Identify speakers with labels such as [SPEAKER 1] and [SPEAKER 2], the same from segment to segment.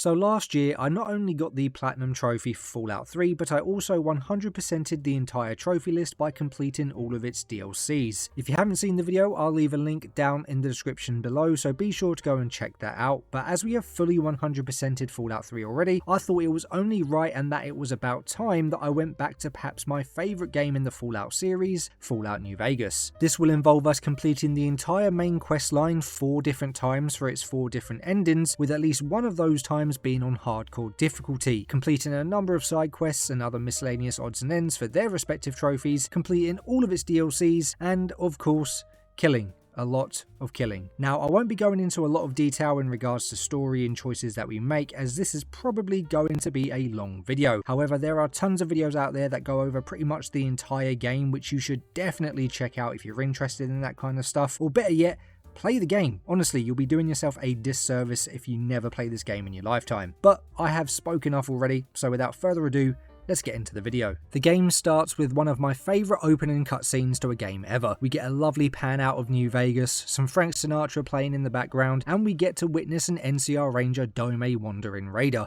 [SPEAKER 1] So last year, I not only got the Platinum Trophy for Fallout 3, but I also 100%ed the entire trophy list by completing all of its DLCs. If you haven't seen the video, I'll leave a link down in the description below, so be sure to go and check that out. But as we have fully 100%ed Fallout 3 already, I thought it was only right and that it was about time that I went back to perhaps my favourite game in the Fallout series, Fallout New Vegas. This will involve us completing the entire main quest line 4 different times for its 4 different endings, with at least one of those times being on hardcore difficulty, completing a number of side quests and other miscellaneous odds and ends for their respective trophies, completing all of its DLCs, and of course, killing. A lot of killing. Now, I won't be going into a lot of detail in regards to story and choices that we make, as this is probably going to be a long video. However, there are tons of videos out there that go over pretty much the entire game, which you should definitely check out if you're interested in that kind of stuff, or better yet, play the game. Honestly, you'll be doing yourself a disservice if you never play this game in your lifetime. But I have spoken enough already, so without further ado, let's get into the video. The game starts with one of my favourite opening cutscenes to a game ever. We get a lovely pan out of New Vegas, some Frank Sinatra playing in the background, and we get to witness an NCR Ranger Dome wandering raider.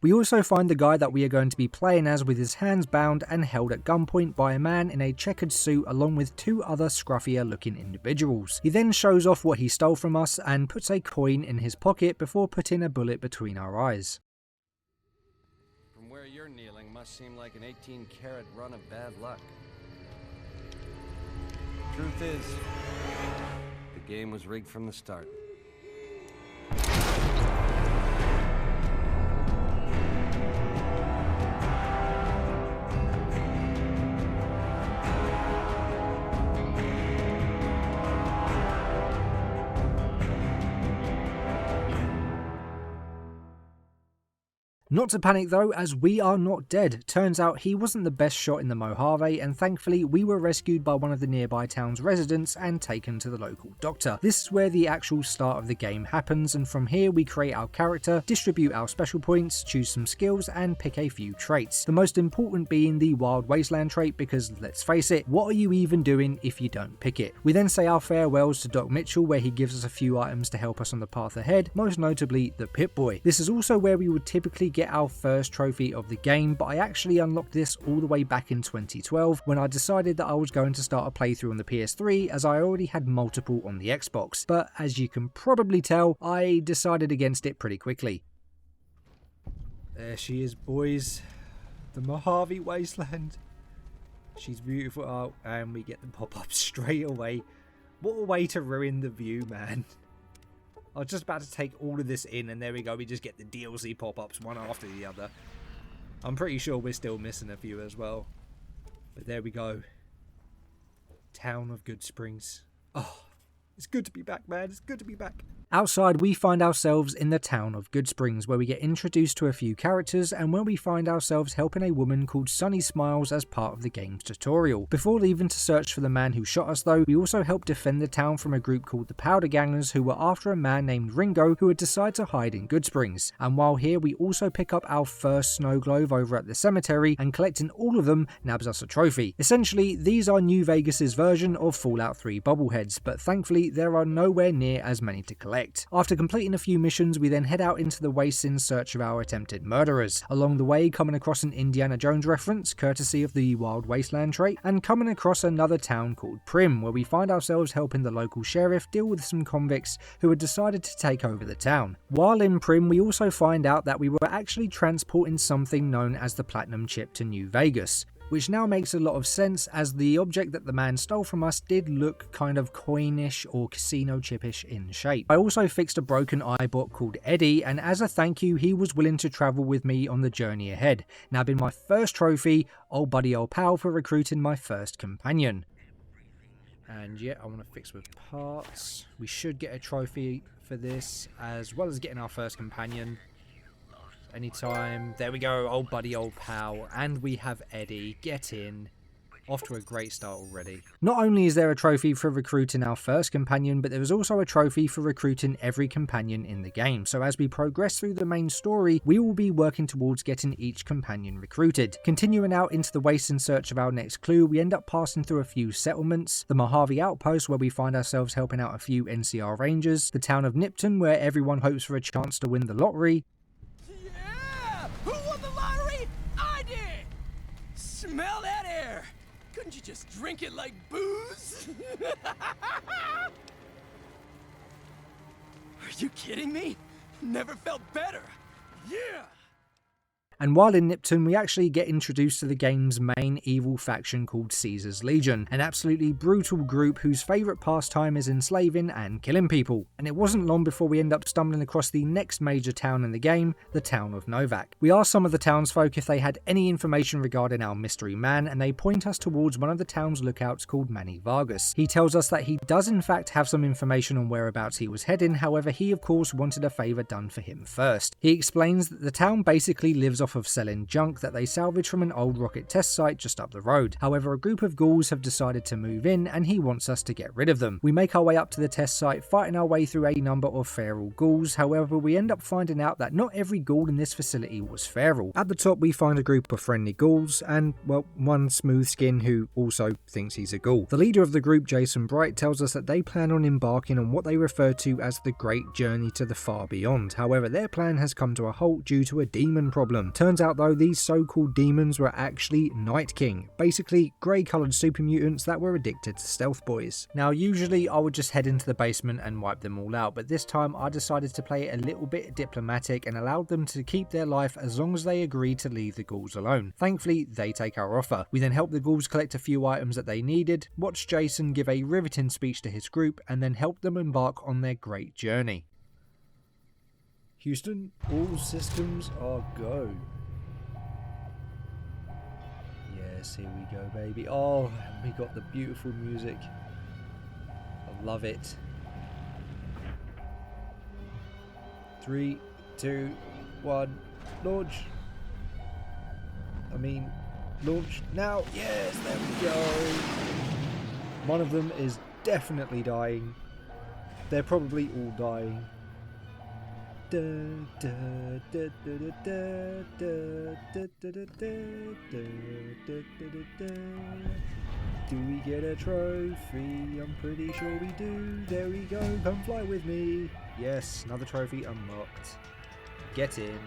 [SPEAKER 1] We also find the guy that we are going to be playing as with his hands bound and held at gunpoint by a man in a checkered suit along with 2 other scruffier looking individuals. He then shows off what he stole from us and puts a coin in his pocket before putting a bullet between our eyes.
[SPEAKER 2] From where you're kneeling must seem like an 18-carat run of bad luck. Truth is, the game was rigged from the start.
[SPEAKER 1] Not to panic though, as we are not dead. Turns out he wasn't the best shot in the Mojave, and thankfully we were rescued by one of the nearby town's residents and taken to the local doctor. This is where the actual start of the game happens, and from here we create our character, distribute our special points, choose some skills, and pick a few traits. The most important being the Wild Wasteland trait, because let's face it, what are you even doing if you don't pick it? We then say our farewells to Doc Mitchell, where he gives us a few items to help us on the path ahead, most notably the Pip-Boy. This is also where we would typically get our first trophy of the game, but I actually unlocked this all the way back in 2012 when I decided that I was going to start a playthrough on the PS3, as I already had multiple on the Xbox, but as you can probably tell, I decided against it pretty quickly. There she is, boys, the Mojave Wasteland. She's beautiful. Oh, and we get the pop-up straight away. What a way to ruin the view, man. I was just about to take all of this in, and there we go, we just get the DLC pop-ups one after the other. I'm pretty sure we're still missing a few as well. But there we go. Town of Good Springs. Oh, it's good to be back, man. It's good to be back. Outside, we find ourselves in the town of Good Springs, where we get introduced to a few characters and where we find ourselves helping a woman called Sunny Smiles as part of the game's tutorial. Before leaving to search for the man who shot us though, we also help defend the town from a group called the Powder Gangers, who were after a man named Ringo who had decided to hide in Good Springs. And while here, we also pick up our first snow globe over at the cemetery, and collecting all of them nabs us a trophy. Essentially, these are New Vegas's version of Fallout 3 bobbleheads, but thankfully there are nowhere near as many to collect. After completing a few missions, we then head out into the wastes in search of our attempted murderers. Along the way, coming across an Indiana Jones reference, courtesy of the Wild Wasteland trait, and coming across another town called Prim, where we find ourselves helping the local sheriff deal with some convicts who had decided to take over the town. While in Prim, we also find out that we were actually transporting something known as the Platinum Chip to New Vegas, which now makes a lot of sense, as the object that the man stole from us did look kind of coinish or casino chipish in shape. I also fixed a broken iBot called Eddie, and as a thank you, he was willing to travel with me on the journey ahead, nabbing my first trophy, old buddy old pal, for recruiting my first companion. And yeah, I want to fix with parts. We should get a trophy for this, as well as getting our first companion. Anytime. There we go, old buddy, old pal. And we have Eddie. Get in. Off to a great start already. Not only is there a trophy for recruiting our first companion, but there is also a trophy for recruiting every companion in the game. So as we progress through the main story, we will be working towards getting each companion recruited. Continuing out into the waste in search of our next clue, we end up passing through a few settlements, the Mojave outpost where we find ourselves helping out a few NCR rangers, the town of Nipton where everyone hopes for a chance to win the lottery.
[SPEAKER 3] Yeah! Who won the lottery? I did! Smell that air! Couldn't you just drink it like booze? Are you kidding me? Never felt better. Yeah!
[SPEAKER 1] And while in Nipton, we actually get introduced to the game's main evil faction called Caesar's Legion, an absolutely brutal group whose favourite pastime is enslaving and killing people. And it wasn't long before we end up stumbling across the next major town in the game, the town of Novak. We asked some of the townsfolk if they had any information regarding our mystery man, and they point us towards one of the town's lookouts called Manny Vargas. He tells us that he does in fact have some information on whereabouts he was heading, however he of course wanted a favour done for him first. He explains that the town basically lives off of selling junk that they salvage from an old rocket test site just up the road. However, a group of ghouls have decided to move in and he wants us to get rid of them. We make our way up to the test site, fighting our way through a number of feral ghouls. However, we end up finding out that not every ghoul in this facility was feral. At the top we find a group of friendly ghouls and, well, one smooth skin who also thinks he's a ghoul. The leader of the group, Jason Bright, tells us that they plan on embarking on what they refer to as the Great Journey to the Far Beyond. However, their plan has come to a halt due to a demon problem. Turns out though, these so-called demons were actually Night King, basically grey-coloured super mutants that were addicted to stealth boys. Now usually I would just head into the basement and wipe them all out, but this time I decided to play it a little bit diplomatic and allowed them to keep their life as long as they agreed to leave the ghouls alone. Thankfully they take our offer. We then help the ghouls collect a few items that they needed, watch Jason give a riveting speech to his group, and then help them embark on their great journey. Houston, all systems are go. Yes, here we go, baby. Oh, we got the beautiful music. I love it. 3, 2, 1, launch. Launch now. Yes, there we go. One of them is definitely dying. They're probably all dying. Do we get a trophy? I'm pretty sure we do. There we go. Come fly with me. Yes, another trophy unlocked. Get in.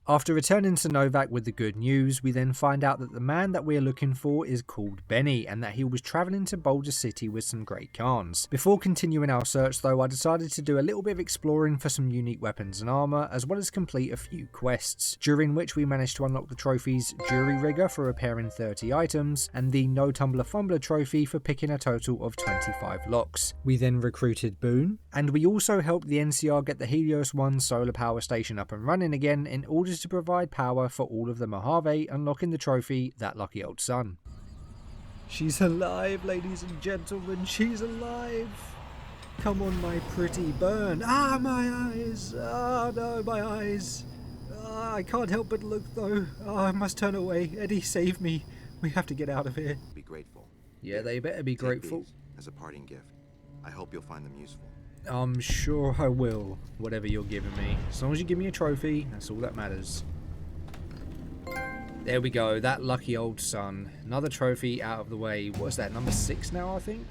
[SPEAKER 1] After returning to Novak with the good news, we then find out that the man that we are looking for is called Benny and that he was travelling to Boulder City with some great Khans. Before continuing our search though, I decided to do a little bit of exploring for some unique weapons and armour, as well as complete a few quests, during which we managed to unlock the trophies Jury Rigger for repairing 30 items, and the No Tumbler Fumbler trophy for picking a total of 25 locks. We then recruited Boone, and we also helped the NCR get the Helios 1 solar power station up and running again in order to provide power for all of the Mojave, unlocking the trophy, That Lucky Old Sun. She's alive, ladies and gentlemen, she's alive! Come on, my pretty burn. Ah, my eyes! Ah, no, my eyes! Ah, I can't help but look, though. Ah, I must turn away. Eddie, save me. We have to get out of here.
[SPEAKER 4] Be grateful.
[SPEAKER 1] Yeah, they better be grateful.
[SPEAKER 4] These as a parting gift. I hope you'll find them useful.
[SPEAKER 1] I'm sure I will, whatever you're giving me. As long as you give me a trophy, that's all that matters. There we go, That Lucky Old Sun. Another trophy out of the way. What is that, number 6 now, I think?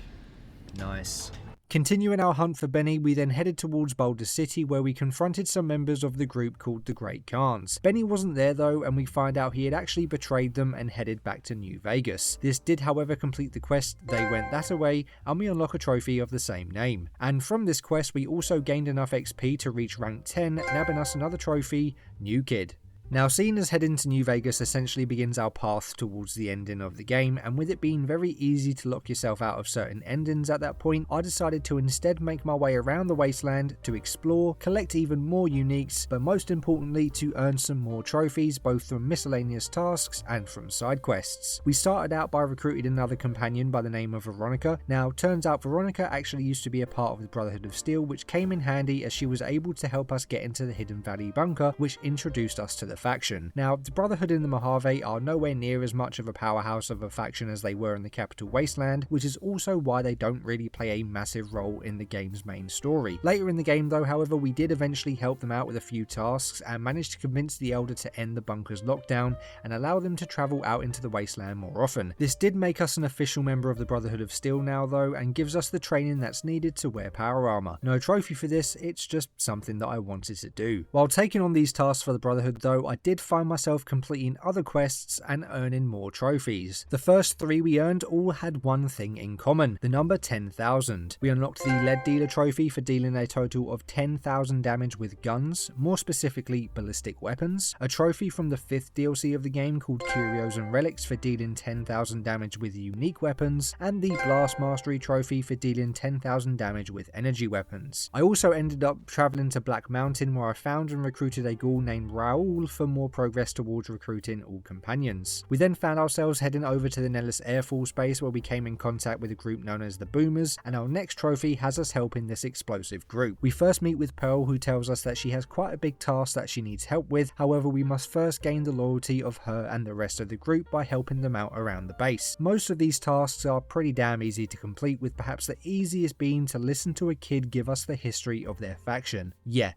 [SPEAKER 1] Nice. Continuing our hunt for Benny, we then headed towards Boulder City where we confronted some members of the group called the Great Khans. Benny wasn't there though, and we find out he had actually betrayed them and headed back to New Vegas. This did however complete the quest, They Went That Away, and we unlock a trophy of the same name. And from this quest we also gained enough XP to reach rank 10, nabbing us another trophy, New Kid. Now, seeing as heading to New Vegas essentially begins our path towards the ending of the game, and with it being very easy to lock yourself out of certain endings at that point, I decided to instead make my way around the wasteland to explore, collect even more uniques, but most importantly to earn some more trophies both from miscellaneous tasks and from side quests. We started out by recruiting another companion by the name of Veronica. Now, turns out Veronica actually used to be a part of the Brotherhood of Steel, which came in handy as she was able to help us get into the Hidden Valley bunker, which introduced us to the faction. Now, the Brotherhood in the Mojave are nowhere near as much of a powerhouse of a faction as they were in the Capital Wasteland, which is also why they don't really play a massive role in the game's main story. Later in the game though, however, we did eventually help them out with a few tasks and managed to convince the Elder to end the bunker's lockdown and allow them to travel out into the wasteland more often. This did make us an official member of the Brotherhood of Steel now though, and gives us the training that's needed to wear power armor. No trophy for this, it's just something that I wanted to do. While taking on these tasks for the Brotherhood though, I did find myself completing other quests and earning more trophies. The first 3 we earned all had one thing in common, the number 10,000. We unlocked the Lead Dealer trophy for dealing a total of 10,000 damage with guns, more specifically ballistic weapons, a trophy from the 5th DLC of the game called Curios and Relics for dealing 10,000 damage with unique weapons, and the Blast Mastery trophy for dealing 10,000 damage with energy weapons. I also ended up travelling to Black Mountain where I found and recruited a ghoul named Raoul for more progress towards recruiting all companions. We then found ourselves heading over to the Nellis Air Force Base where we came in contact with a group known as the Boomers, and our next trophy has us helping this explosive group. We first meet with Pearl, who tells us that she has quite a big task that she needs help with, however we must first gain the loyalty of her and the rest of the group by helping them out around the base. Most of these tasks are pretty damn easy to complete, with perhaps the easiest being to listen to a kid give us the history of their faction. Yeah,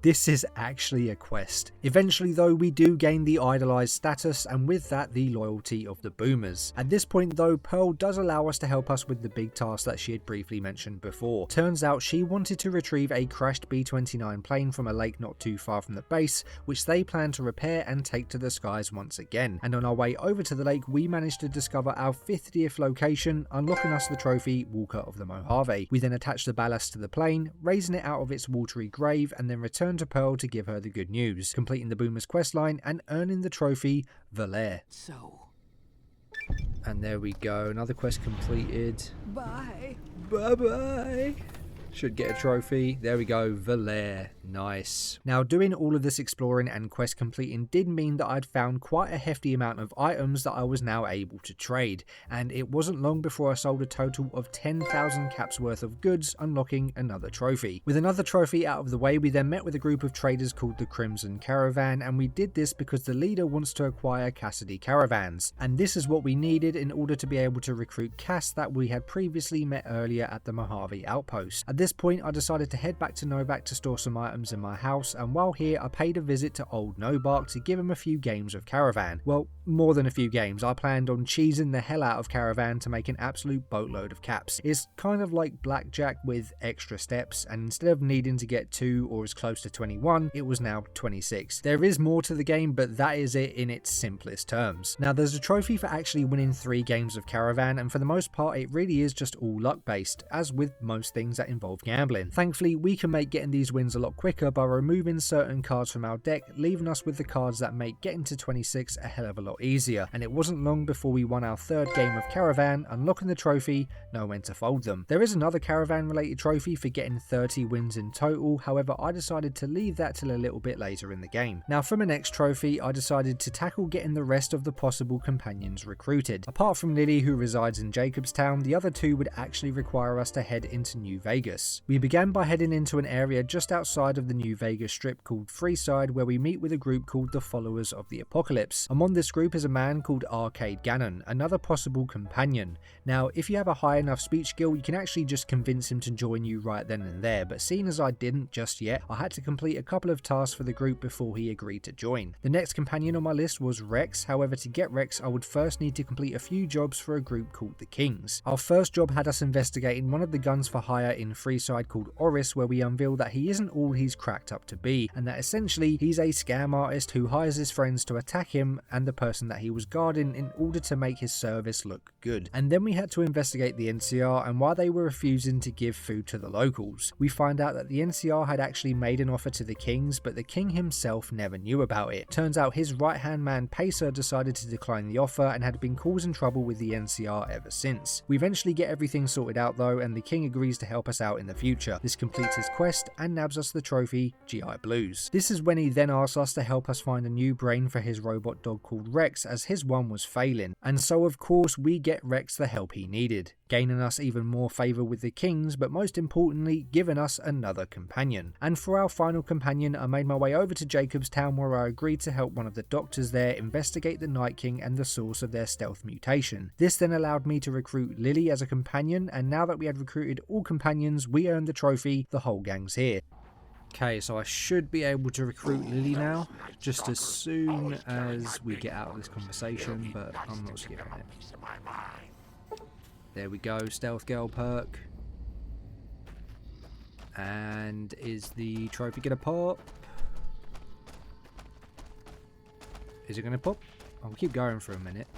[SPEAKER 1] this is actually a quest. Eventually though, we do gain the idolized status, and with that the loyalty of the Boomers. At this point though, Pearl does allow us to help us with the big task that she had briefly mentioned before. Turns out she wanted to retrieve a crashed B-29 plane from a lake not too far from the base, which they plan to repair and take to the skies once again. And on our way over to the lake, we managed to discover our 50th location, unlocking us the trophy Walker of the Mojave. We then attach the ballast to the plane, raising it out of its watery grave, and then return to Pearl to give her the good news, completing the Boomers questline and earning the trophy Valere.
[SPEAKER 3] So,
[SPEAKER 1] And there we go, another quest completed.
[SPEAKER 3] bye.
[SPEAKER 1] Bye bye. Should get a trophy. There we go, Valere. Nice. Now, doing all of this exploring and quest completing did mean that I'd found quite a hefty amount of items that I was now able to trade, and it wasn't long before I sold a total of 10,000 caps worth of goods, unlocking another trophy. With another trophy out of the way, we then met with a group of traders called the Crimson Caravan, and we did this because the leader wants to acquire Cassidy caravans, and this is what we needed in order to be able to recruit Cass that we had previously met earlier at the Mojave outpost. At this point, I decided to head back to Novak to store some items in my house, and while here I paid a visit to old Nobark to give him a few games of Caravan. Well, more than a few games. I planned on cheesing the hell out of Caravan to make an absolute boatload of caps. It's kind of like blackjack with extra steps, and instead of needing to get 2 or as close to 21, it was now 26. There is more to the game, but that is it in its simplest terms. Now, there's a trophy for actually winning 3 games of Caravan, and for the most part it really is just all luck based, as with most things that involve gambling. Thankfully, we can make getting these wins a lot quicker by removing certain cards from our deck, leaving us with the cards that make getting to 26 a hell of a lot easier, and it wasn't long before we won our 3rd game of Caravan, unlocking the trophy Know When to Fold Them. There is another Caravan related trophy for getting 30 wins in total, however I decided to leave that till a little bit later in the game. Now, for my next trophy, I decided to tackle getting the rest of the possible companions recruited. Apart from Lily, who resides in Jacobstown, the other 2 would actually require us to head into New Vegas. We began by heading into an area just outside of the New Vegas Strip called Freeside, where we meet with a group called the Followers of the Apocalypse. Among this group is a man called Arcade Gannon, another possible companion. Now, if you have a high enough speech skill, you can actually just convince him to join you right then and there, but seeing as I didn't just yet, I had to complete a couple of tasks for the group before he agreed to join. The next companion on my list was Rex, however to get Rex I would first need to complete a few jobs for a group called the Kings. Our first job had us investigating one of the guns for hire in Freeside called Oris, where we unveiled that he isn't all he's cracked up to be, and that essentially he's a scam artist who hires his friends to attack him and the person that he was guarding in order to make his service look good. And then we had to investigate the NCR, and while they were refusing to give food to the locals, we find out that the NCR had actually made an offer to the Kings, but the King himself never knew about it. Turns out his right hand man Pacer decided to decline the offer and had been causing trouble with the NCR ever since. We eventually get everything sorted out though, and the King agrees to help us out in the future. This completes his quest and nabs us the trophy, GI Blues. This is when he then asks us to help us find a new brain for his robot dog called Rex, as his one was failing, and so of course we get Rex the help he needed, gaining us even more favour with the kings, but most importantly giving us another companion. And for our final companion, I made my way over to Jacobstown, where I agreed to help one of the doctors there investigate the Night King and the source of their stealth mutation. This then allowed me to recruit Lily as a companion, and now that we had recruited all companions, we earned the trophy, the whole gang's here. Okay, so I should be able to recruit Lily now, just as soon as we get out of this conversation, but I'm not skipping it. There we go, Stealth Girl perk. And is the trophy gonna pop? Is it gonna pop? I'll keep going for a minute.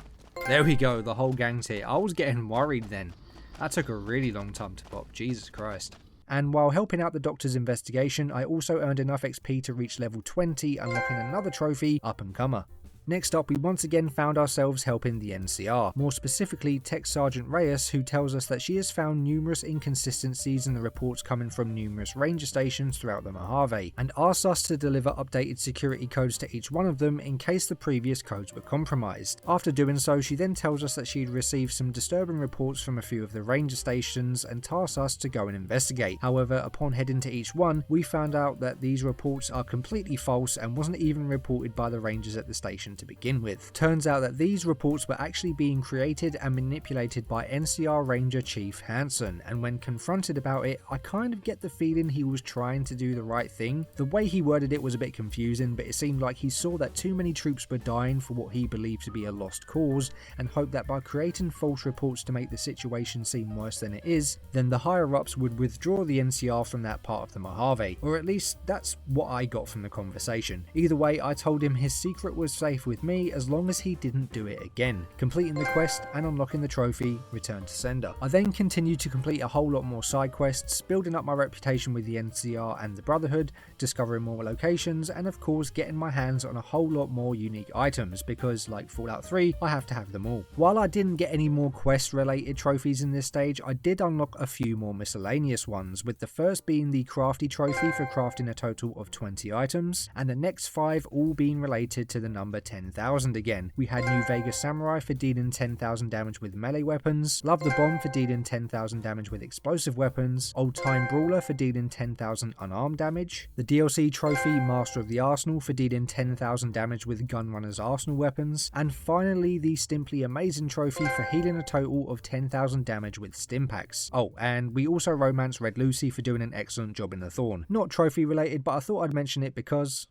[SPEAKER 1] There we go, the whole gang's here. I was getting worried then. That took a really long time to pop, Jesus Christ. And while helping out the doctor's investigation, I also earned enough XP to reach level 20, unlocking another trophy, Up and Comer. Next up, we once again found ourselves helping the NCR, more specifically Tech Sergeant Reyes, who tells us that she has found numerous inconsistencies in the reports coming from numerous ranger stations throughout the Mojave, and asks us to deliver updated security codes to each one of them in case the previous codes were compromised. After doing so, she then tells us that she'd received some disturbing reports from a few of the ranger stations and tasks us to go and investigate. However, upon heading to each one, we found out that these reports are completely false and wasn't even reported by the rangers at the station to begin with. Turns out that these reports were actually being created and manipulated by NCR Ranger Chief Hansen, and when confronted about it, I kind of get the feeling he was trying to do the right thing. The way he worded it was a bit confusing, but it seemed like he saw that too many troops were dying for what he believed to be a lost cause, and hoped that by creating false reports to make the situation seem worse than it is, then the higher ups would withdraw the NCR from that part of the Mojave, or at least that's what I got from the conversation. Either way, I told him his secret was safe with me as long as he didn't do it again. Completing the quest and unlocking the trophy, return to sender. I then continued to complete a whole lot more side quests, building up my reputation with the NCR and the Brotherhood, discovering more locations, and of course getting my hands on a whole lot more unique items, because like Fallout 3, I have to have them all. While I didn't get any more quest related trophies in this stage, I did unlock a few more miscellaneous ones, with the first being the crafty trophy for crafting a total of 20 items, and the next 5 all being related to the number 10,000 again. We had New Vegas Samurai for dealing 10,000 damage with melee weapons, Love the Bomb for dealing 10,000 damage with explosive weapons, Old Time Brawler for dealing 10,000 unarmed damage, the DLC trophy Master of the Arsenal for dealing 10,000 damage with Gunrunner's arsenal weapons, and finally the Simply Amazing trophy for healing a total of 10,000 damage with Stimpaks. Oh, and we also romanced Red Lucy for doing an excellent job in the Thorn. Not trophy related, but I thought I'd mention it because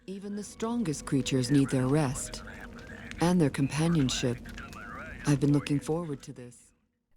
[SPEAKER 5] even the strongest creatures need their rest and their companionship. I've been looking forward to this.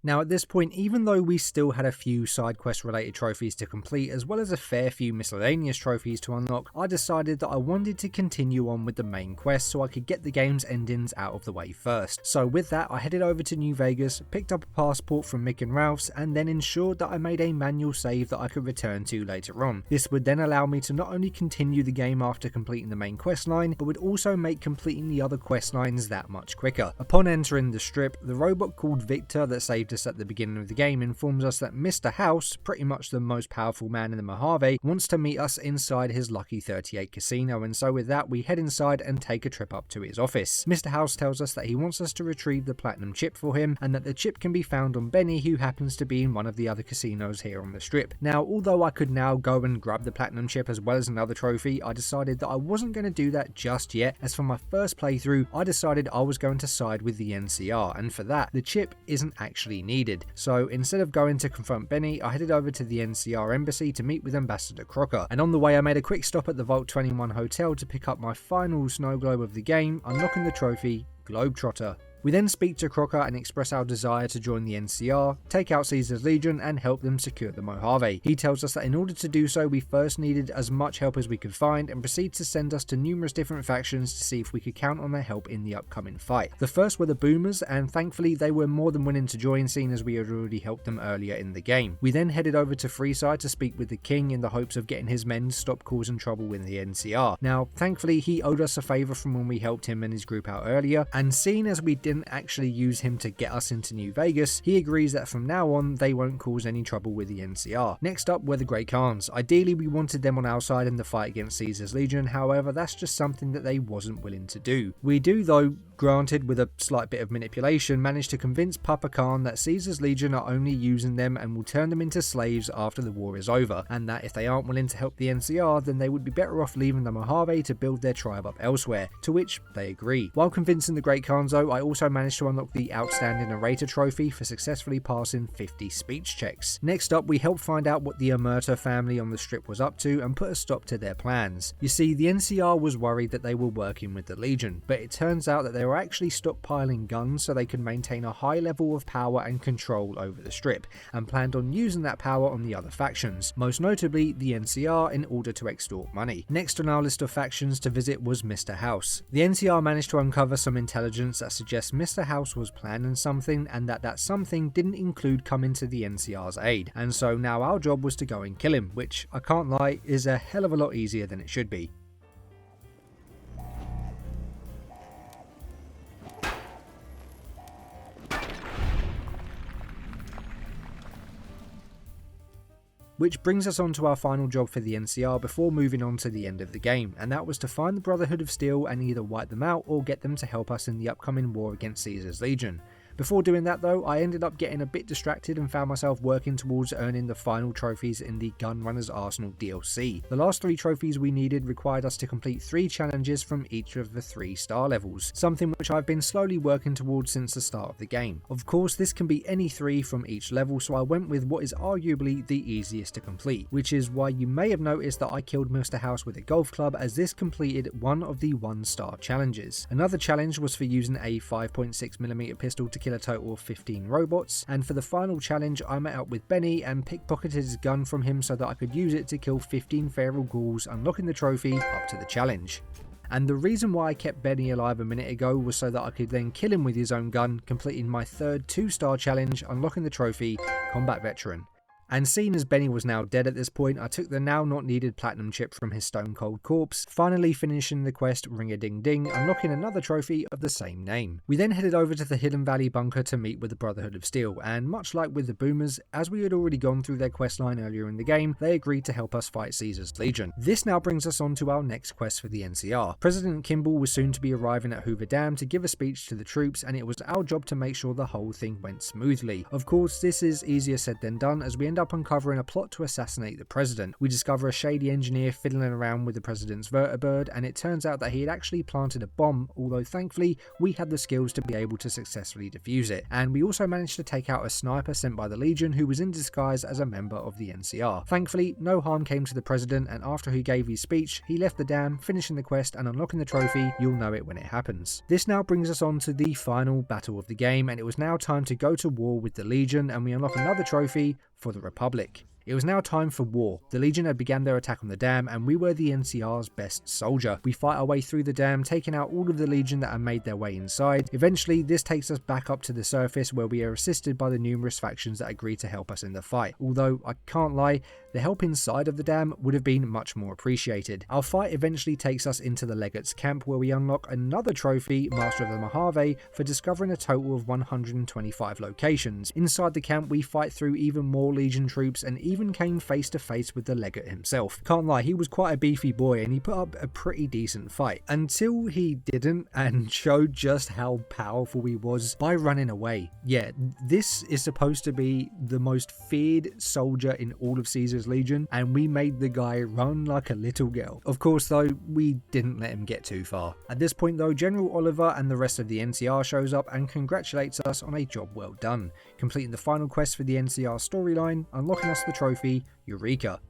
[SPEAKER 1] Now at this point, even though we still had a few side quest related trophies to complete as well as a fair few miscellaneous trophies to unlock, I decided that I wanted to continue on with the main quest so I could get the game's endings out of the way first. So with that, I headed over to New Vegas, picked up a passport from Mick and Ralph's, and then ensured that I made a manual save that I could return to later on. This would then allow me to not only continue the game after completing the main quest line, but would also make completing the other quest lines that much quicker. Upon entering the strip, the robot called Victor that saved us at the beginning of the game informs us that Mr. House, pretty much the most powerful man in the Mojave, wants to meet us inside his Lucky 38 casino, and so with that we head inside and take a trip up to his office. Mr. House tells us that he wants us to retrieve the platinum chip for him, and that the chip can be found on Benny, who happens to be in one of the other casinos here on the strip. Now, although I could now go and grab the platinum chip as well as another trophy, I decided that I wasn't going to do that just yet, as for my first playthrough I decided I was going to side with the NCR, and for that the chip isn't actually needed. So instead of going to confront Benny, I headed over to the NCR embassy to meet with Ambassador Crocker, and on the way I made a quick stop at the Vault 21 hotel to pick up my final snow globe of the game, unlocking the trophy Globetrotter. We then speak to Crocker and express our desire to join the NCR, take out Caesar's Legion and help them secure the Mojave. He tells us that in order to do so we first needed as much help as we could find, and proceeds to send us to numerous different factions to see if we could count on their help in the upcoming fight. The first were the Boomers, and thankfully they were more than willing to join, seeing as we had already helped them earlier in the game. We then headed over to Freeside to speak with the King in the hopes of getting his men to stop causing trouble with the NCR. Now thankfully he owed us a favour from when we helped him and his group out earlier, and seeing as we didn't didn't actually use him to get us into New Vegas, he agrees that from now on they won't cause any trouble with the NCR. Next up were the Great Khans. Ideally we wanted them on our side in the fight against Caesar's Legion, however that's just something that they wasn't willing to do. We do though, granted with a slight bit of manipulation, manage to convince Papa Khan that Caesar's Legion are only using them and will turn them into slaves after the war is over, and that if they aren't willing to help the NCR then they would be better off leaving the Mojave to build their tribe up elsewhere, to which they agree. While convincing the Great Khans though, I also managed to unlock the Outstanding Narrator trophy for successfully passing 50 speech checks. Next up we helped find out what the Omerta family on the strip was up to and put a stop to their plans. You see, the NCR was worried that they were working with the Legion, but it turns out that they were actually stockpiling guns so they could maintain a high level of power and control over the strip, and planned on using that power on the other factions, most notably the NCR, in order to extort money. Next on our list of factions to visit was Mr. House. The NCR managed to uncover some intelligence that suggests Mr. House was planning something, and that something didn't include coming to the NCR's aid, and so now our job was to go and kill him, which I can't lie is a hell of a lot easier than it should be. Which brings us on to our final job for the NCR before moving on to the end of the game, and that was to find the Brotherhood of Steel and either wipe them out or get them to help us in the upcoming war against Caesar's Legion. Before doing that though, I ended up getting a bit distracted and found myself working towards earning the final trophies in the Gunrunner's Arsenal DLC. The last 3 trophies we needed required us to complete 3 challenges from each of the 3 star levels, something which I've been slowly working towards since the start of the game. Of course this can be any 3 from each level, so I went with what is arguably the easiest to complete, which is why you may have noticed that I killed Mr. House with a golf club, as this completed one of the 1-star challenges. Another challenge was for using a 5.6mm pistol to kill a total of 15 robots, and for the final challenge I met up with Benny and pickpocketed his gun from him so that I could use it to kill 15 feral ghouls, unlocking the trophy up to the challenge. And the reason why I kept Benny alive a minute ago was so that I could then kill him with his own gun, completing my 3rd 2-star challenge, unlocking the trophy Combat Veteran. And seeing as Benny was now dead at this point, I took the now not needed platinum chip from his stone cold corpse, finally finishing the quest Ring-a-Ding-Ding, unlocking another trophy of the same name. We then headed over to the Hidden Valley bunker to meet with the Brotherhood of Steel, and much like with the Boomers, as we had already gone through their questline earlier in the game, they agreed to help us fight Caesar's Legion. This now brings us on to our next quest for the NCR. President Kimball was soon to be arriving at Hoover Dam to give a speech to the troops, and it was our job to make sure the whole thing went smoothly. Of course, this is easier said than done, as we end up uncovering a plot to assassinate the president. We discover a shady engineer fiddling around with the president's vertibird, and it turns out that he had actually planted a bomb, although thankfully we had the skills to be able to successfully defuse it. And we also managed to take out a sniper sent by the Legion who was in disguise as a member of the NCR. Thankfully, no harm came to the president, and after he gave his speech, he left the dam, finishing the quest and unlocking the trophy. You'll know it when it happens. This now brings us on to the final battle of the game, and it was now time to go to war with the Legion, and we unlock another trophy for the Republic. It was now time for war. The Legion had begun their attack on the dam, and we were the NCR's best soldier. We fight our way through the dam, taking out all of the Legion that had made their way inside. Eventually, this takes us back up to the surface, where we are assisted by the numerous factions that agree to help us in the fight. Although, I can't lie, the help inside of the dam would have been much more appreciated. Our fight eventually takes us into the Legate's camp, where we unlock another trophy, Master of the Mojave, for discovering a total of 125 locations. Inside the camp, we fight through even more Legion troops, and even came face to face with the Legate himself. Can't lie, he was quite a beefy boy and he put up a pretty decent fight, until he didn't and showed just how powerful he was by running away. Yeah, this is supposed to be the most feared soldier in all of Caesar's Legion, and we made the guy run like a little girl. Of course though, we didn't let him get too far. At this point though, General Oliver and the rest of the NCR shows up and congratulates us on a job well done, completing the final quest for the NCR storyline, unlocking us the trophy Eureka.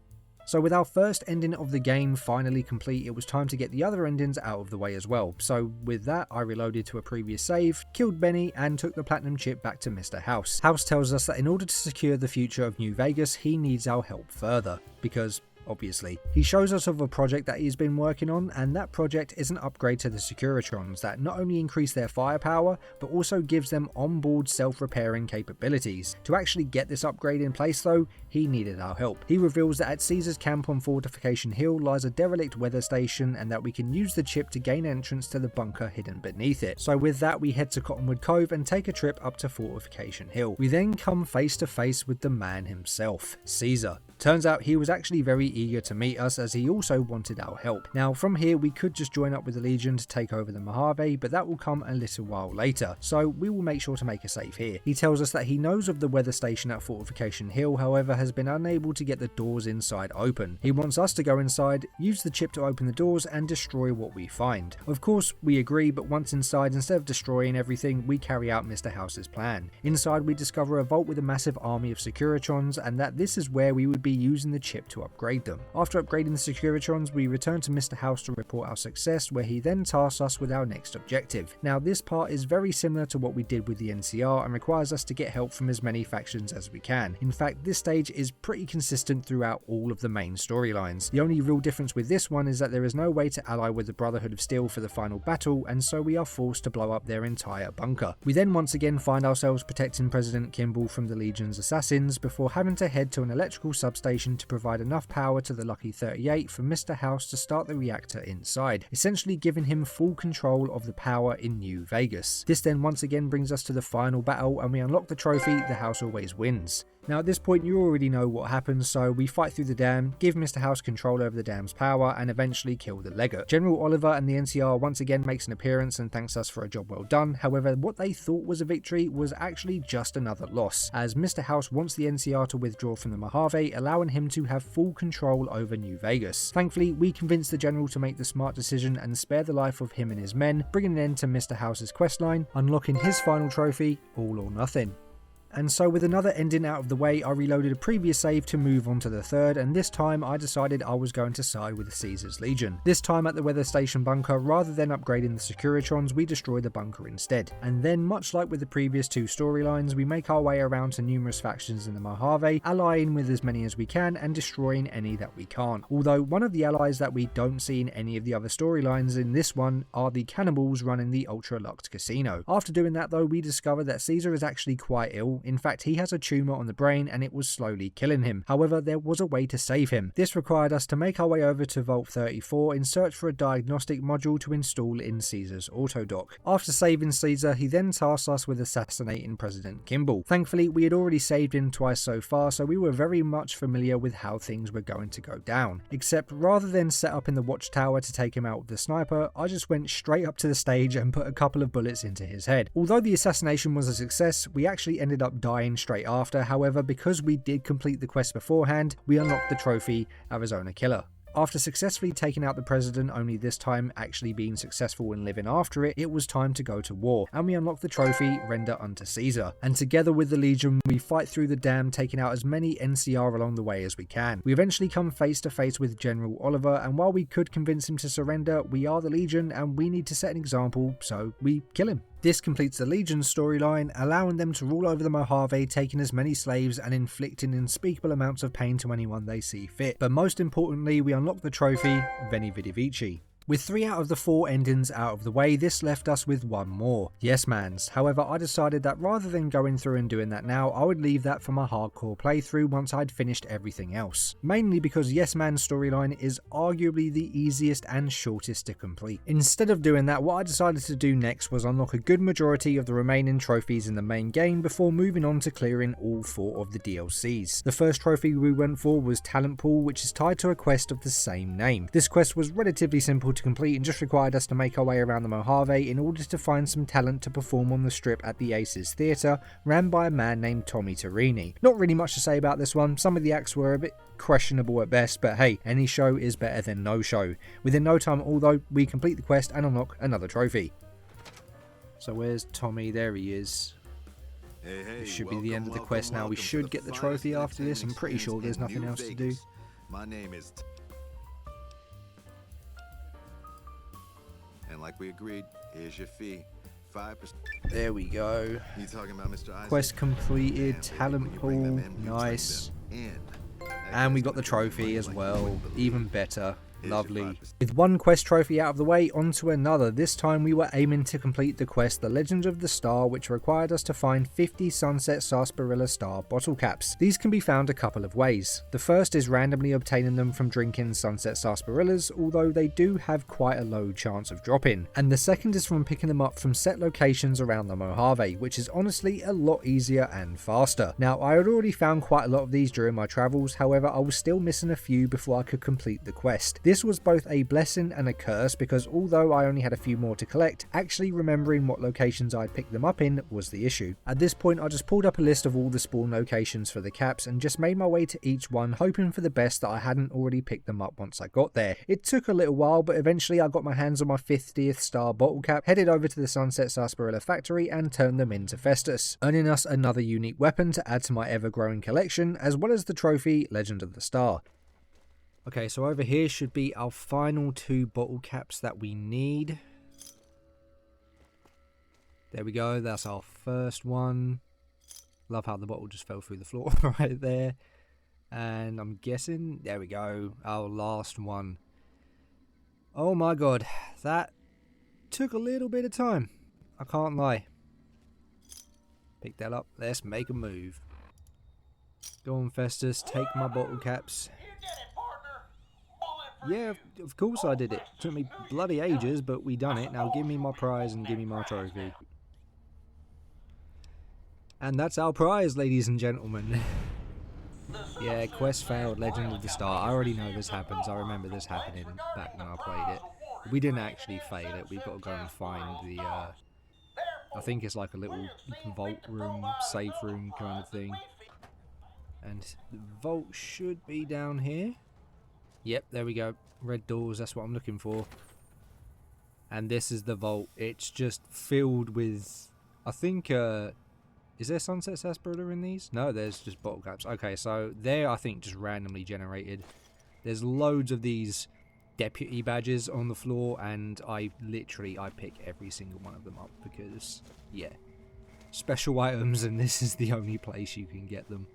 [SPEAKER 1] So with our first ending of the game finally complete, it was time to get the other endings out of the way as well. So with that, I reloaded to a previous save, killed Benny, and took the platinum chip back to Mr. House. House tells us that in order to secure the future of New Vegas, he needs our help further, because obviously. He shows us of a project that he's been working on, and that project is an upgrade to the Securitrons that not only increase their firepower, but also gives them onboard self-repairing capabilities. To actually get this upgrade in place though, he needed our help. He reveals that at Caesar's camp on Fortification Hill lies a derelict weather station, and that we can use the chip to gain entrance to the bunker hidden beneath it. So with that, we head to Cottonwood Cove and take a trip up to Fortification Hill. We then come face to face with the man himself, Caesar. Turns out he was actually very eager to meet us, as he also wanted our help. Now from here we could just join up with the Legion to take over the Mojave, but that will come a little while later, so we will make sure to make a save here. He tells us that he knows of the weather station at Fortification Hill, however has been unable to get the doors inside open. He wants us to go inside, use the chip to open the doors and destroy what we find. Of course we agree, but once inside, instead of destroying everything, we carry out Mr. House's plan. Inside we discover a vault with a massive army of Securitrons, and that this is where we would be using the chip to upgrade them. After upgrading the Securitrons, we return to Mr. House to report our success, where he then tasks us with our next objective. Now this part is very similar to what we did with the NCR and requires us to get help from as many factions as we can. In fact, this stage is pretty consistent throughout all of the main storylines. The only real difference with this one is that there is no way to ally with the Brotherhood of Steel for the final battle, and so we are forced to blow up their entire bunker. We then once again find ourselves protecting President Kimball from the Legion's assassins, before having to head to an electrical substation to provide enough power to the Lucky 38 for Mr. House to start the reactor inside, essentially giving him full control of the power in New Vegas. This then once again brings us to the final battle, and we unlock the trophy, The House Always Wins. Now at this point you already know what happens, so we fight through the dam, give Mr. House control over the dam's power, and eventually kill the legate. General Oliver and the NCR once again makes an appearance and thanks us for a job well done. However, what they thought was a victory was actually just another loss, as Mr. House wants the NCR to withdraw from the Mojave, allowing him to have full control over New Vegas. Thankfully, we convince the general to make the smart decision and spare the life of him and his men, bringing an end to Mr. House's questline, unlocking his final trophy, All or Nothing. And so with another ending out of the way, I reloaded a previous save to move on to the third, and this time I decided I was going to side with Caesar's Legion. This time at the weather station bunker, rather than upgrading the Securitrons, we destroy the bunker instead. And then, much like with the previous two storylines, we make our way around to numerous factions in the Mojave, allying with as many as we can and destroying any that we can't. Although one of the allies that we don't see in any of the other storylines in this one are the cannibals running the ultra-luxe casino. After doing that though, we discover that Caesar is actually quite ill. In fact, he has a tumour on the brain and it was slowly killing him. However, there was a way to save him. This required us to make our way over to Vault 34 in search for a diagnostic module to install in Caesar's autodock. After saving Caesar, he then tasks us with assassinating President Kimball. Thankfully, we had already saved him twice so far, so we were very much familiar with how things were going to go down. Except rather than set up in the watchtower to take him out with the sniper, I just went straight up to the stage and put a couple of bullets into his head. Although the assassination was a success, we actually ended up dying straight after. However, because we did complete the quest beforehand, we unlocked the trophy, Arizona Killer. After successfully taking out the president, only this time actually being successful in living after it, it was time to go to war, and we unlock the trophy, Render Unto Caesar. And together with the Legion, we fight through the dam, taking out as many NCR along the way as we can. We eventually come face to face with General Oliver, and while we could convince him to surrender, we are the Legion and we need to set an example, so we kill him. This completes the Legion's storyline, allowing them to rule over the Mojave, taking as many slaves and inflicting unspeakable amounts of pain to anyone they see fit. But most importantly, we unlock the trophy, Veni Vidi Vici. With 3 out of the 4 endings out of the way, this left us with one more, Yes Man's. However, I decided that rather than going through and doing that now, I would leave that for my hardcore playthrough once I'd finished everything else. Mainly because Yes Man's storyline is arguably the easiest and shortest to complete. Instead of doing that, what I decided to do next was unlock a good majority of the remaining trophies in the main game before moving on to clearing all 4 of the DLCs. The first trophy we went for was Talent Pool, which is tied to a quest of the same name. This quest was relatively simple to complete and just required us to make our way around the Mojave in order to find some talent to perform on the strip at the Aces Theatre, ran by a man named Tommy Torini. Not really much to say about this one. Some of the acts were a bit questionable at best, but hey, any show is better than no show. Within no time, although, we complete the quest and unlock another trophy. So where's Tommy? There he is.
[SPEAKER 4] Hey,
[SPEAKER 1] This should be the end of the quest now. We should get the trophy after this. I'm pretty sure there's nothing else to do.
[SPEAKER 4] My name is... And like we agreed, here's your fee. 5%.
[SPEAKER 1] There we go.
[SPEAKER 4] You talking about Mr. Isaac?
[SPEAKER 1] Quest completed.
[SPEAKER 4] Can't wait
[SPEAKER 1] Talent
[SPEAKER 4] when you bring them
[SPEAKER 1] pool.
[SPEAKER 4] in, you
[SPEAKER 1] Nice.
[SPEAKER 4] turn them in.
[SPEAKER 1] And we got the trophy as well, even better. Lovely. With one quest trophy out of the way, onto another. This time we were aiming to complete the quest The Legend of the Star, which required us to find 50 Sunset Sarsaparilla Star bottle caps. These can be found a couple of ways. The first is randomly obtaining them from drinking Sunset Sarsaparillas, although they do have quite a low chance of dropping. And the second is from picking them up from set locations around the Mojave, which is honestly a lot easier and faster. Now, I had already found quite a lot of these during my travels, however I was still missing a few before I could complete the quest. This was both a blessing and a curse, because although I only had a few more to collect, actually remembering what locations I'd picked them up in was the issue. At this point I just pulled up a list of all the spawn locations for the caps and just made my way to each one, hoping for the best that I hadn't already picked them up once I got there. It took a little while, but eventually I got my hands on my 50th star bottle cap, headed over to the Sunset Sarsaparilla factory and turned them into Festus, earning us another unique weapon to add to my ever-growing collection, as well as the trophy Legend of the Star. Okay, so over here should be our final 2 bottle caps that we need. There we go, that's our first one. Love how the bottle just fell through the floor right there. And I'm guessing, there we go, our last one. Oh my god, that took a little bit of time. I can't lie. Pick that up, let's make a move. Go on Festus, take my bottle caps. Yeah, of course I did it. Took me bloody ages, but we done it. Now give me my prize and give me my trophy. And that's our prize, ladies and gentlemen. Yeah, quest failed, Legend of the Star. I already know this happens. I remember this happening back when I played it. We didn't actually fail it. We've got to go and find the, I think it's like a little vault room, safe room kind of thing. And the vault should be down here. Yep, there we go. Red doors, that's what I'm looking for. And this is the vault. It's just filled with, I think, is there Sunset Sarsaparilla in these? No, there's just bottle caps. Okay, so they're, I think, just randomly generated. There's loads of these deputy badges on the floor, and I pick every single one of them up because, yeah, special items, and this is the only place you can get them.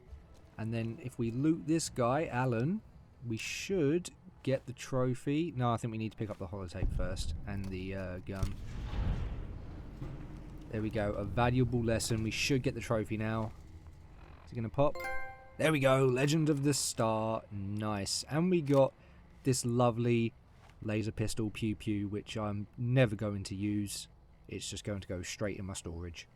[SPEAKER 1] And then if we loot this guy, Alan, we should get the trophy. No, I think we need to pick up the holotape first and the gun. There we go, a valuable lesson. We should get the trophy now. Is it going to pop? There we go, Legend of the Star. Nice. And we got this lovely laser pistol pew pew, which I'm never going to use. It's just going to go straight in my storage.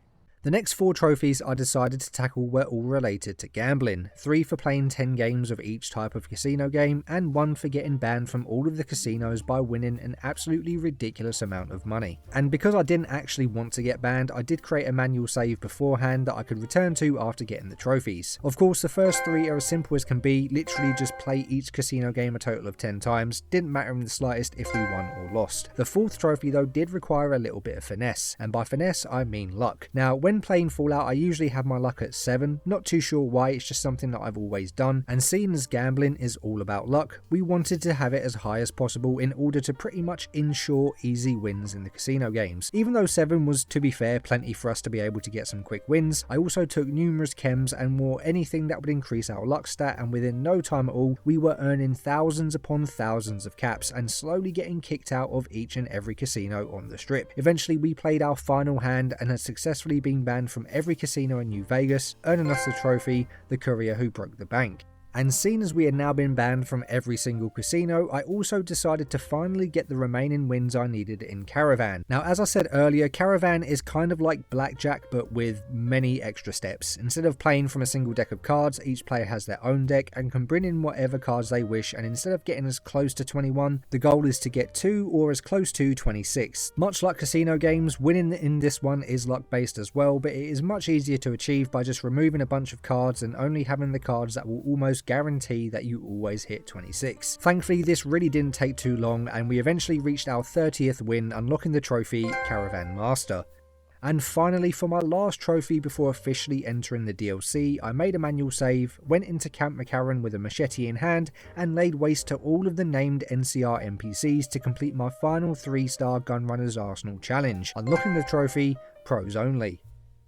[SPEAKER 1] The next 4 trophies I decided to tackle were all related to gambling, 3 for playing 10 games of each type of casino game, and 1 for getting banned from all of the casinos by winning an absolutely ridiculous amount of money. And because I didn't actually want to get banned, I did create a manual save beforehand that I could return to after getting the trophies. Of course, the first 3 are as simple as can be, literally just play each casino game a total of 10 times, didn't matter in the slightest if we won or lost. The 4th trophy though did require a little bit of finesse, and by finesse I mean luck. Now, when playing Fallout, I usually have my luck at 7, not too sure why, it's just something that I've always done, and seeing as gambling is all about luck, we wanted to have it as high as possible in order to pretty much ensure easy wins in the casino games. Even though 7 was, to be fair, plenty for us to be able to get some quick wins, I also took numerous chems and wore anything that would increase our luck stat, and within no time at all, we were earning thousands upon thousands of caps and slowly getting kicked out of each and every casino on the strip. Eventually we played our final hand and had successfully been banned from every casino in New Vegas, earning us the trophy, the courier who broke the bank. And seeing as we had now been banned from every single casino, I also decided to finally get the remaining wins I needed in Caravan. Now, as I said earlier, Caravan is kind of like Blackjack, but with many extra steps. Instead of playing from a single deck of cards, each player has their own deck and can bring in whatever cards they wish, and instead of getting as close to 21, the goal is to get to or as close to 26. Much like casino games, winning in this one is luck based as well, but it is much easier to achieve by just removing a bunch of cards and only having the cards that will almost guarantee that you always hit 26. Thankfully, this really didn't take too long, and we eventually reached our 30th win, unlocking the trophy Caravan Master. And finally, for my last trophy before officially entering the DLC, I made a manual save, went into Camp McCarran with a machete in hand, and laid waste to all of the named NCR NPCs to complete my final 3-star Gunrunner's Arsenal challenge, unlocking the trophy Pros Only.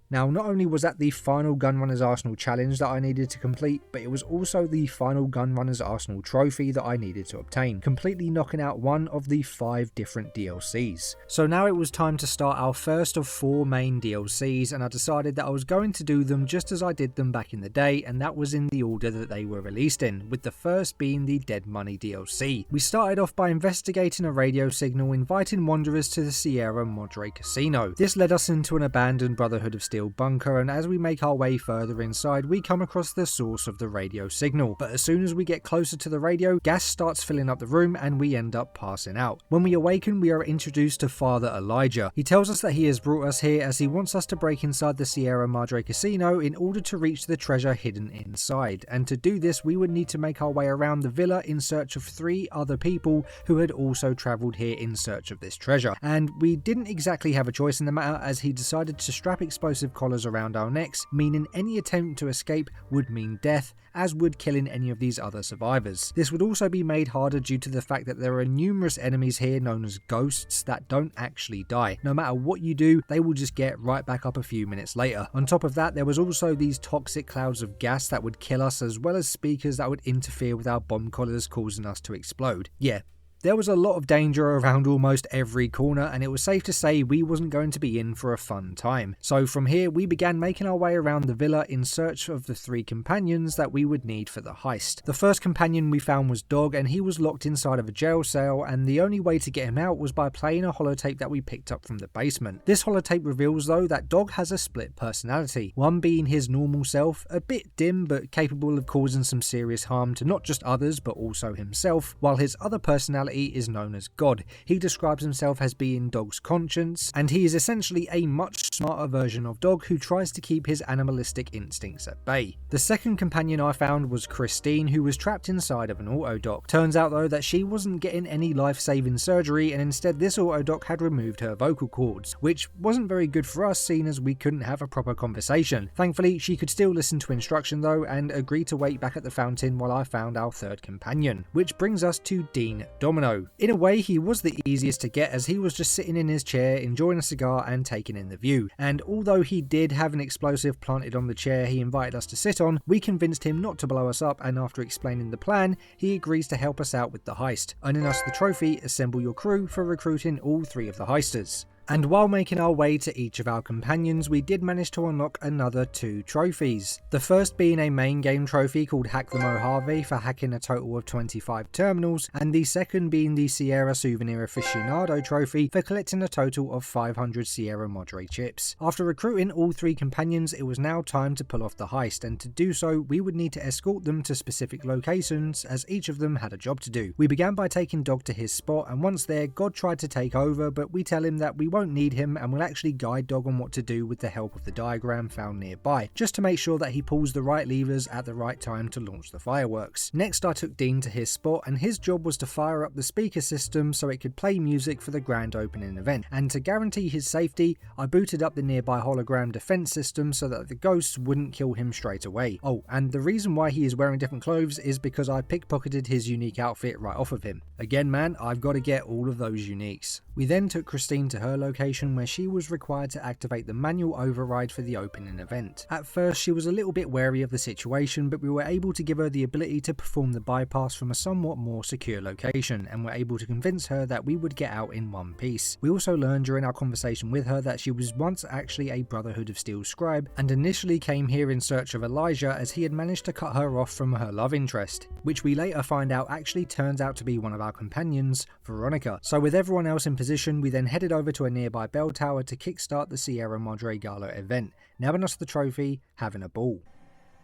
[SPEAKER 1] Now, not only was that the final Gunrunners Arsenal challenge that I needed to complete, but it was also the final Gunrunners Arsenal trophy that I needed to obtain, completely knocking out one of the 5 different DLCs. So now it was time to start our first of 4 main DLCs, and I decided that I was going to do them just as I did them back in the day, and that was in the order that they were released in, with the first being the Dead Money DLC. We started off by investigating a radio signal inviting wanderers to the Sierra Madre Casino. This led us into an abandoned Brotherhood of Steel bunker, and as we make our way further inside we come across the source of the radio signal, but as soon as we get closer to the radio, gas starts filling up the room and we end up passing out. When we awaken, we are introduced to Father Elijah. He tells us that he has brought us here as he wants us to break inside the Sierra Madre Casino in order to reach the treasure hidden inside, and to do this we would need to make our way around the villa in search of 3 other people who had also travelled here in search of this treasure, and we didn't exactly have a choice in the matter as he decided to strap explosive collars around our necks, meaning any attempt to escape would mean death, as would killing any of these other survivors. This would also be made harder due to the fact that there are numerous enemies here known as ghosts that don't actually die. No matter what you do, they will just get right back up a few minutes later. On top of that, there was also these toxic clouds of gas that would kill us, as well as speakers that would interfere with our bomb collars, causing us to explode. Yeah. There was a lot of danger around almost every corner, and it was safe to say we wasn't going to be in for a fun time. So from here we began making our way around the villa in search of the 3 companions that we would need for the heist. The first companion we found was Dog, and he was locked inside of a jail cell, and the only way to get him out was by playing a holotape that we picked up from the basement. This holotape reveals though that Dog has a split personality, one being his normal self, a bit dim but capable of causing some serious harm to not just others but also himself, while his other personality is known as God. He describes himself as being Dog's conscience, and he is essentially a much smarter version of Dog who tries to keep his animalistic instincts at bay. The second companion I found was Christine, who was trapped inside of an autodoc. Turns out though that she wasn't getting any life-saving surgery, and instead this autodoc had removed her vocal cords, which wasn't very good for us seeing as we couldn't have a proper conversation. Thankfully she could still listen to instruction though, and agreed to wait back at the fountain while I found our third companion, which brings us to Dean Domino. In a way he was the easiest to get, as he was just sitting in his chair enjoying a cigar and taking in the view, and although he did have an explosive planted on the chair he invited us to sit on, we convinced him not to blow us up, and after explaining the plan he agrees to help us out with the heist, earning us the trophy Assemble Your Crew for recruiting all 3 of the heisters. And while making our way to each of our companions, we did manage to unlock another 2 trophies. The first being a main game trophy called Hack the Mojave for hacking a total of 25 terminals, and the second being the Sierra Souvenir Aficionado trophy for collecting a total of 500 Sierra Madre chips. After recruiting all 3 companions, it was now time to pull off the heist, and to do so we would need to escort them to specific locations as each of them had a job to do. We began by taking Dog to his spot, and once there God tried to take over, but we tell him that we won't need him and will actually guide Dog on what to do with the help of the diagram found nearby, just to make sure that he pulls the right levers at the right time to launch the fireworks. Next I took Dean to his spot, and his job was to fire up the speaker system so it could play music for the grand opening event, and to guarantee his safety I booted up the nearby hologram defense system so that the ghosts wouldn't kill him straight away. Oh, and the reason why he is wearing different clothes is because I pickpocketed his unique outfit right off of him. Again man, I've got to get all of those uniques. We then took Christine to her location where she was required to activate the manual override for the opening event. At first she was a little bit wary of the situation, but we were able to give her the ability to perform the bypass from a somewhat more secure location, and were able to convince her that we would get out in one piece. We also learned during our conversation with her that she was once actually a Brotherhood of Steel scribe, and initially came here in search of Elijah as he had managed to cut her off from her love interest, which we later find out actually turns out to be one of our companions, Veronica. So with everyone else in position, we then headed over to a nearby bell tower to kickstart the Sierra Madre Gala event, nabbing us the trophy, having a ball.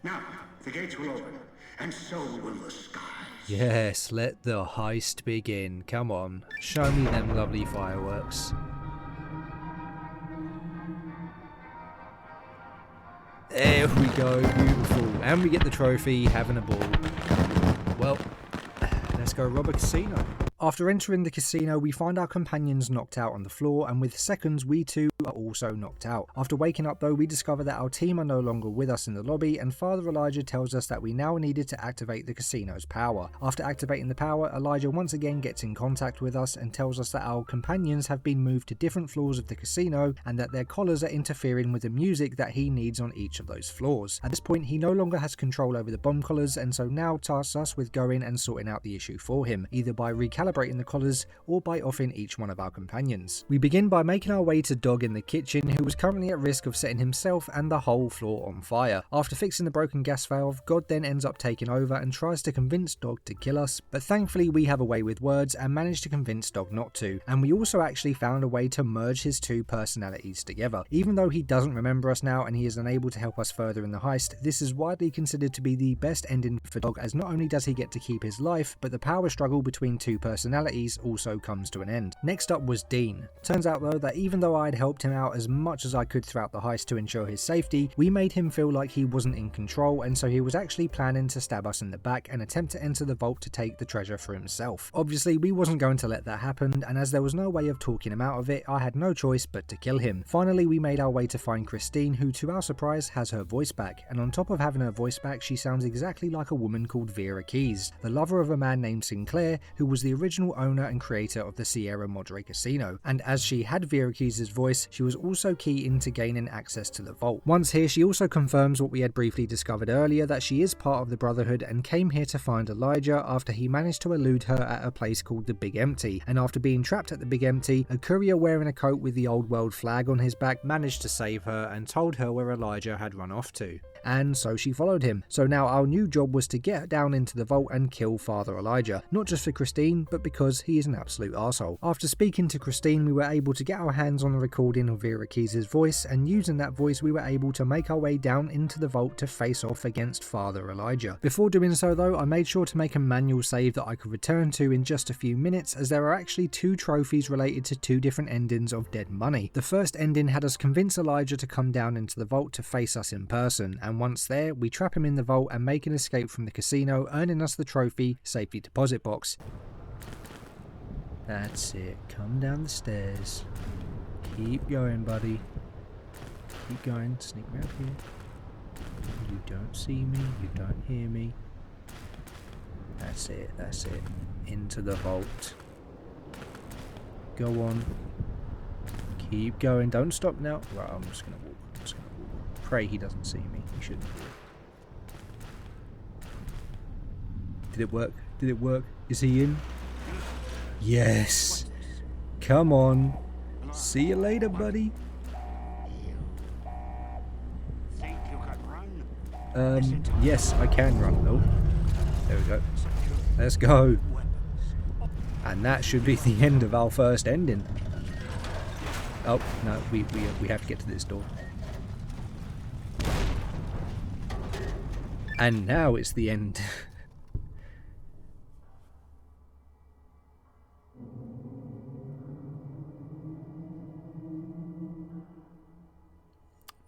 [SPEAKER 6] Now, the gates will open, and so will the skies.
[SPEAKER 1] Yes, let the heist begin. Come on, show me them lovely fireworks. There we go, beautiful. And we get the trophy, having a ball. Well, let's go rob a casino. After entering the casino, we find our companions knocked out on the floor, and with seconds we too are also knocked out. After waking up though, we discover that our team are no longer with us in the lobby, and Father Elijah tells us that we now needed to activate the casino's power. After activating the power, Elijah once again gets in contact with us and tells us that our companions have been moved to different floors of the casino and that their collars are interfering with the music that he needs on each of those floors. At this point, he no longer has control over the bomb collars, and so now tasks us with going and sorting out the issue for him, either by recalibrating the collars or by offing each one of our companions. We begin by making our way to Dog in the kitchen, who was currently at risk of setting himself and the whole floor on fire. After fixing the broken gas valve, God then ends up taking over and tries to convince Dog to kill us, but thankfully we have a way with words and manage to convince Dog not to, and we also actually found a way to merge his two personalities together. Even though he doesn't remember us now and he is unable to help us further in the heist, this is widely considered to be the best ending for Dog, as not only does he get to keep his life, but the power struggle between two personalities also comes to an end. Next up was Dean. Turns out though that even though I'd helped him out as much as I could throughout the heist to ensure his safety, we made him feel like he wasn't in control, and so he was actually planning to stab us in the back and attempt to enter the vault to take the treasure for himself. Obviously we wasn't going to let that happen, and as there was no way of talking him out of it, I had no choice but to kill him. Finally we made our way to find Christine, who to our surprise has her voice back, and on top of having her voice back, she sounds exactly like a woman called Vera Keys, the lover of a man named Sinclair, who was the original owner and creator of the Sierra Madre Casino. And as she had Vera Keys' voice, she was also key into gaining access to the vault. Once here, she also confirms what we had briefly discovered earlier, that she is part of the Brotherhood and came here to find Elijah after he managed to elude her at a place called the Big Empty, and after being trapped at the Big Empty, a courier wearing a coat with the old world flag on his back managed to save her and told her where Elijah had run off to. And so she followed him. So now our new job was to get down into the vault and kill Father Elijah, not just for Christine, but because he is an absolute arsehole. After speaking to Christine, we were able to get our hands on the recording of Vera Keys' voice, and using that voice we were able to make our way down into the vault to face off against Father Elijah. Before doing so though, I made sure to make a manual save that I could return to in just a few minutes, as there are actually two trophies related to two different endings of Dead Money. The first ending had us convince Elijah to come down into the vault to face us in person, and once there, we trap him in the vault and make an escape from the casino, earning us the trophy safety deposit box. That's it, come down the stairs. Keep going, buddy. Keep going, sneak around here. You don't see me, you don't hear me. That's it, into the vault. Go on. Keep going, don't stop now. Right, I'm just gonna walk. Pray he doesn't see me. He shouldn't. Did it work? Did it work? Is he in? Yes. Come on. See you later, buddy. Yes, I can run. Oh, there we go. Let's go. And that should be the end of our first ending. Oh, no, we have to get to this door. And now it's the end.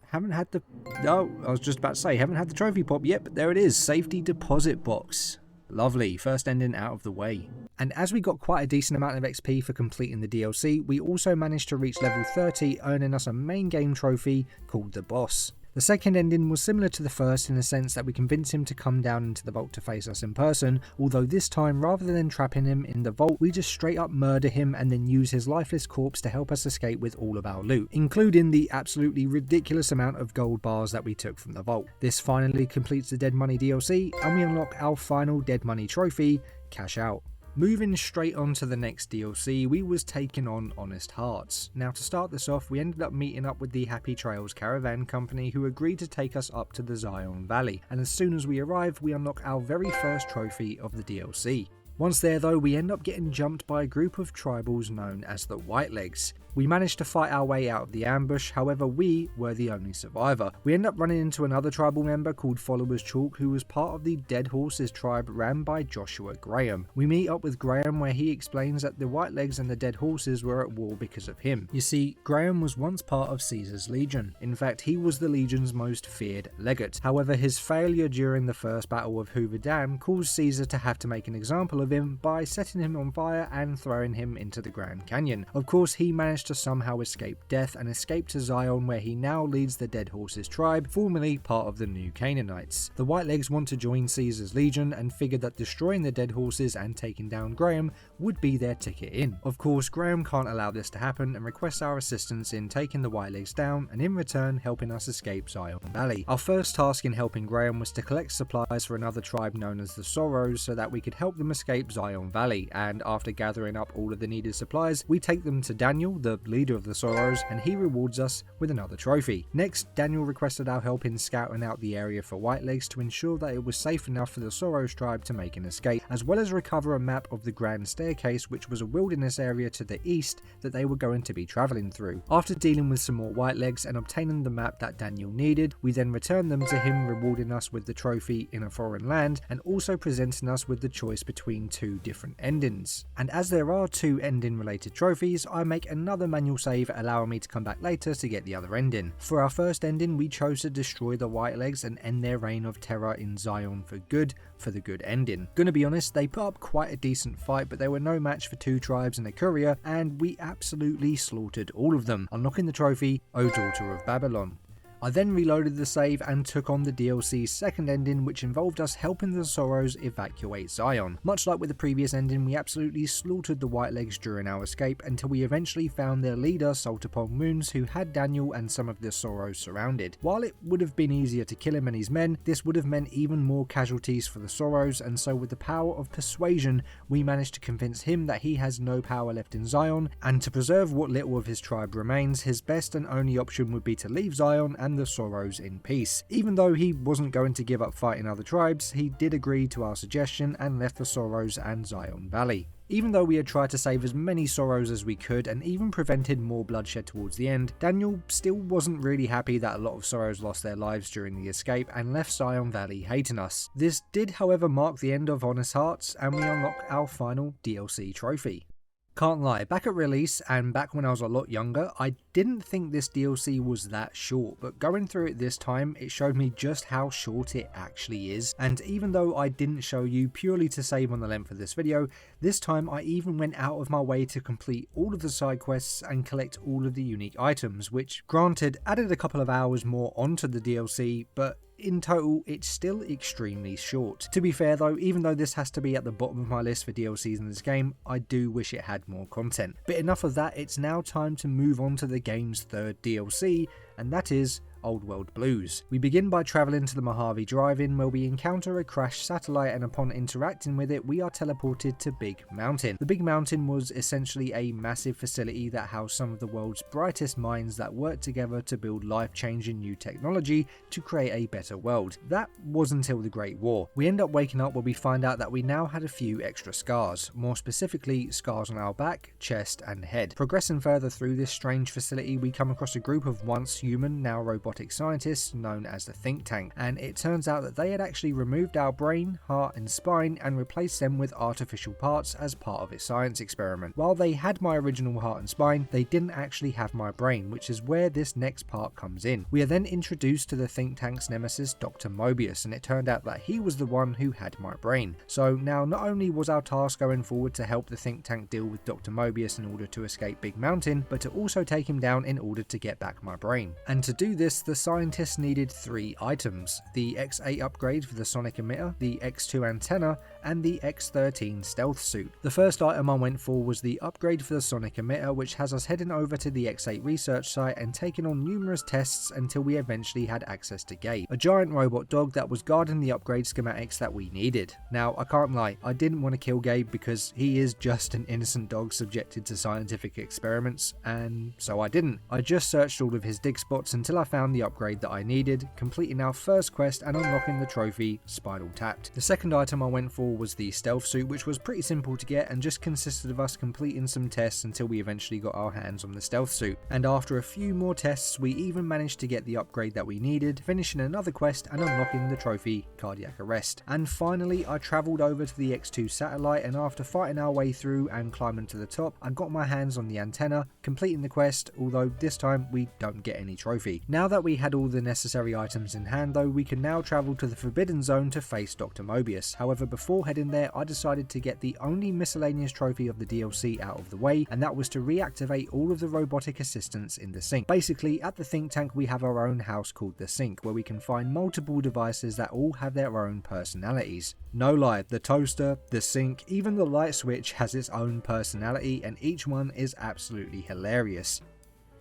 [SPEAKER 1] Haven't had the... No, I was just about to say, haven't had the trophy pop yet, but there it is. Safety deposit box. Lovely, first ending out of the way. And as we got quite a decent amount of XP for completing the DLC, we also managed to reach level 30, earning us a main game trophy called the Boss. The second ending was similar to the first in the sense that we convinced him to come down into the vault to face us in person, although this time rather than trapping him in the vault, we just straight up murder him and then use his lifeless corpse to help us escape with all of our loot, including the absolutely ridiculous amount of gold bars that we took from the vault. This finally completes the Dead Money DLC and we unlock our final Dead Money trophy, Cash Out. Moving straight on to the next DLC, we was taking on Honest Hearts. Now to start this off, we ended up meeting up with the Happy Trails Caravan Company, who agreed to take us up to the Zion Valley, and as soon as we arrive, we unlock our very first trophy of the DLC. Once there though, we end up getting jumped by a group of tribals known as the Whitelegs. We managed to fight our way out of the ambush, however we were the only survivor. We end up running into another tribal member called Followers Chalk, who was part of the Dead Horses tribe ran by Joshua Graham. We meet up with Graham where he explains that the Whitelegs and the Dead Horses were at war because of him. You see, Graham was once part of Caesar's Legion. In fact, he was the Legion's most feared legate. However, his failure during the first battle of Hoover Dam caused Caesar to have to make an example of him by setting him on fire and throwing him into the Grand Canyon. Of course, he managed to somehow escape death and escape to Zion, where he now leads the Dead Horses tribe, formerly part of the New Canaanites. The Whitelegs want to join Caesar's legion and figured that destroying the Dead Horses and taking down Graham would be their ticket in. Of course, Graham can't allow this to happen and requests our assistance in taking the Whitelegs down and in return helping us escape Zion Valley. Our first task in helping Graham was to collect supplies for another tribe known as the Sorrows so that we could help them escape Zion Valley, and after gathering up all of the needed supplies, we take them to Daniel, the leader of the Sorrows, and he rewards us with another trophy. Next, Daniel requested our help in scouting out the area for Whitelegs to ensure that it was safe enough for the Sorrows tribe to make an escape, as well as recover a map of the Grand Staircase, which was a wilderness area to the east that they were going to be travelling through. After dealing with some more Whitelegs and obtaining the map that Daniel needed, we then returned them to him, rewarding us with the trophy in a foreign land and also presenting us with the choice between two different endings. And as there are two ending related trophies, I make another manual save allowing me to come back later to get the other ending. For our first ending, we chose to destroy the Whitelegs and end their reign of terror in Zion for good, for the good ending. Gonna be honest, they put up quite a decent fight, but they were no match for two tribes and a courier, and we absolutely slaughtered all of them, unlocking the trophy, O Daughter of Babylon. I then reloaded the save and took on the DLC's second ending, which involved us helping the Sorrows evacuate Zion. Much like with the previous ending, we absolutely slaughtered the Whitelegs during our escape until we eventually found their leader, Salt Upon Moons, who had Daniel and some of the Sorrows surrounded. While it would have been easier to kill him and his men, this would have meant even more casualties for the Sorrows, and so with the power of persuasion, we managed to convince him that he has no power left in Zion, and to preserve what little of his tribe remains, his best and only option would be to leave Zion and the Sorrows in peace. Even though he wasn't going to give up fighting other tribes, he did agree to our suggestion and left the Sorrows and Zion Valley. Even though we had tried to save as many Sorrows as we could and even prevented more bloodshed towards the end, Daniel still wasn't really happy that a lot of Sorrows lost their lives during the escape and left Zion Valley hating us. This did however mark the end of Honest Hearts, and we unlock our final DLC trophy. Can't lie, back at release and back when I was a lot younger, I didn't think this DLC was that short, but going through it this time, it showed me just how short it actually is. And even though I didn't show you purely to save on the length of this video, this time I even went out of my way to complete all of the side quests and collect all of the unique items, which granted added a couple of hours more onto the DLC, but in total, it's still extremely short. To be fair though, even though this has to be at the bottom of my list for DLCs in this game, I do wish it had more content. But enough of that, it's now time to move on to the game's third DLC, and that is Old World Blues. We begin by travelling to the Mojave Drive-In, where we encounter a crashed satellite, and upon interacting with it we are teleported to Big Mountain. The Big Mountain was essentially a massive facility that housed some of the world's brightest minds that worked together to build life-changing new technology to create a better world. That was until the Great War. We end up waking up where we find out that we now had a few extra scars, more specifically scars on our back, chest and head. Progressing further through this strange facility, we come across a group of once human, now robotic scientists known as the Think Tank, and it turns out that they had actually removed our brain, heart and spine and replaced them with artificial parts as part of a science experiment. While they had my original heart and spine, they didn't actually have my brain, which is where this next part comes in. We are then introduced to the Think Tank's nemesis, Dr. Mobius, and it turned out that he was the one who had my brain. So now not only was our task going forward to help the Think Tank deal with Dr. Mobius in order to escape Big Mountain, but to also take him down in order to get back my brain. And to do this, the scientists needed 3 items: the X8 upgrade for the sonic emitter, the X2 antenna, and the X13 stealth suit. The first item I went for was the upgrade for the sonic emitter, which has us heading over to the X8 research site and taking on numerous tests until we eventually had access to Gabe, a giant robot dog that was guarding the upgrade schematics that we needed. Now, I can't lie, I didn't want to kill Gabe because he is just an innocent dog subjected to scientific experiments, and so I didn't. I just searched all of his dig spots until I found the upgrade that I needed, completing our first quest and unlocking the trophy Spinal Tapped. The second item I went for was the stealth suit, which was pretty simple to get and just consisted of us completing some tests until we eventually got our hands on the stealth suit. And after a few more tests, we even managed to get the upgrade that we needed, finishing another quest and unlocking the trophy Cardiac Arrest. And finally, I travelled over to the X2 satellite, and after fighting our way through and climbing to the top, I got my hands on the antenna, completing the quest, although this time we don't get any trophy. Now that that we had all the necessary items in hand though, we can now travel to the Forbidden Zone to face Dr. Mobius. However, before heading there, I decided to get the only miscellaneous trophy of the DLC out of the way, and that was to reactivate all of the robotic assistants in the sink. Basically, at the think tank we have our own house called the sink, where we can find multiple devices that all have their own personalities. No lie, the toaster, the sink, even the light switch has its own personality, and each one is absolutely hilarious.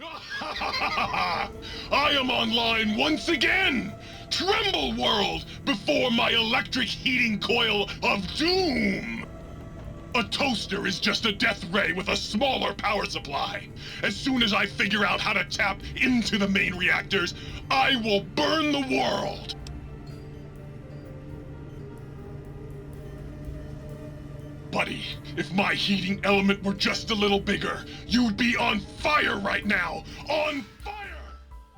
[SPEAKER 7] I am online once again! Tremble, world, before my electric heating coil of doom! A toaster is just a death ray with a smaller power supply. As soon as I figure out how to tap into the main reactors, I will burn the world! Buddy, if my heating element were just a little bigger, you'd be on fire right now! On fire!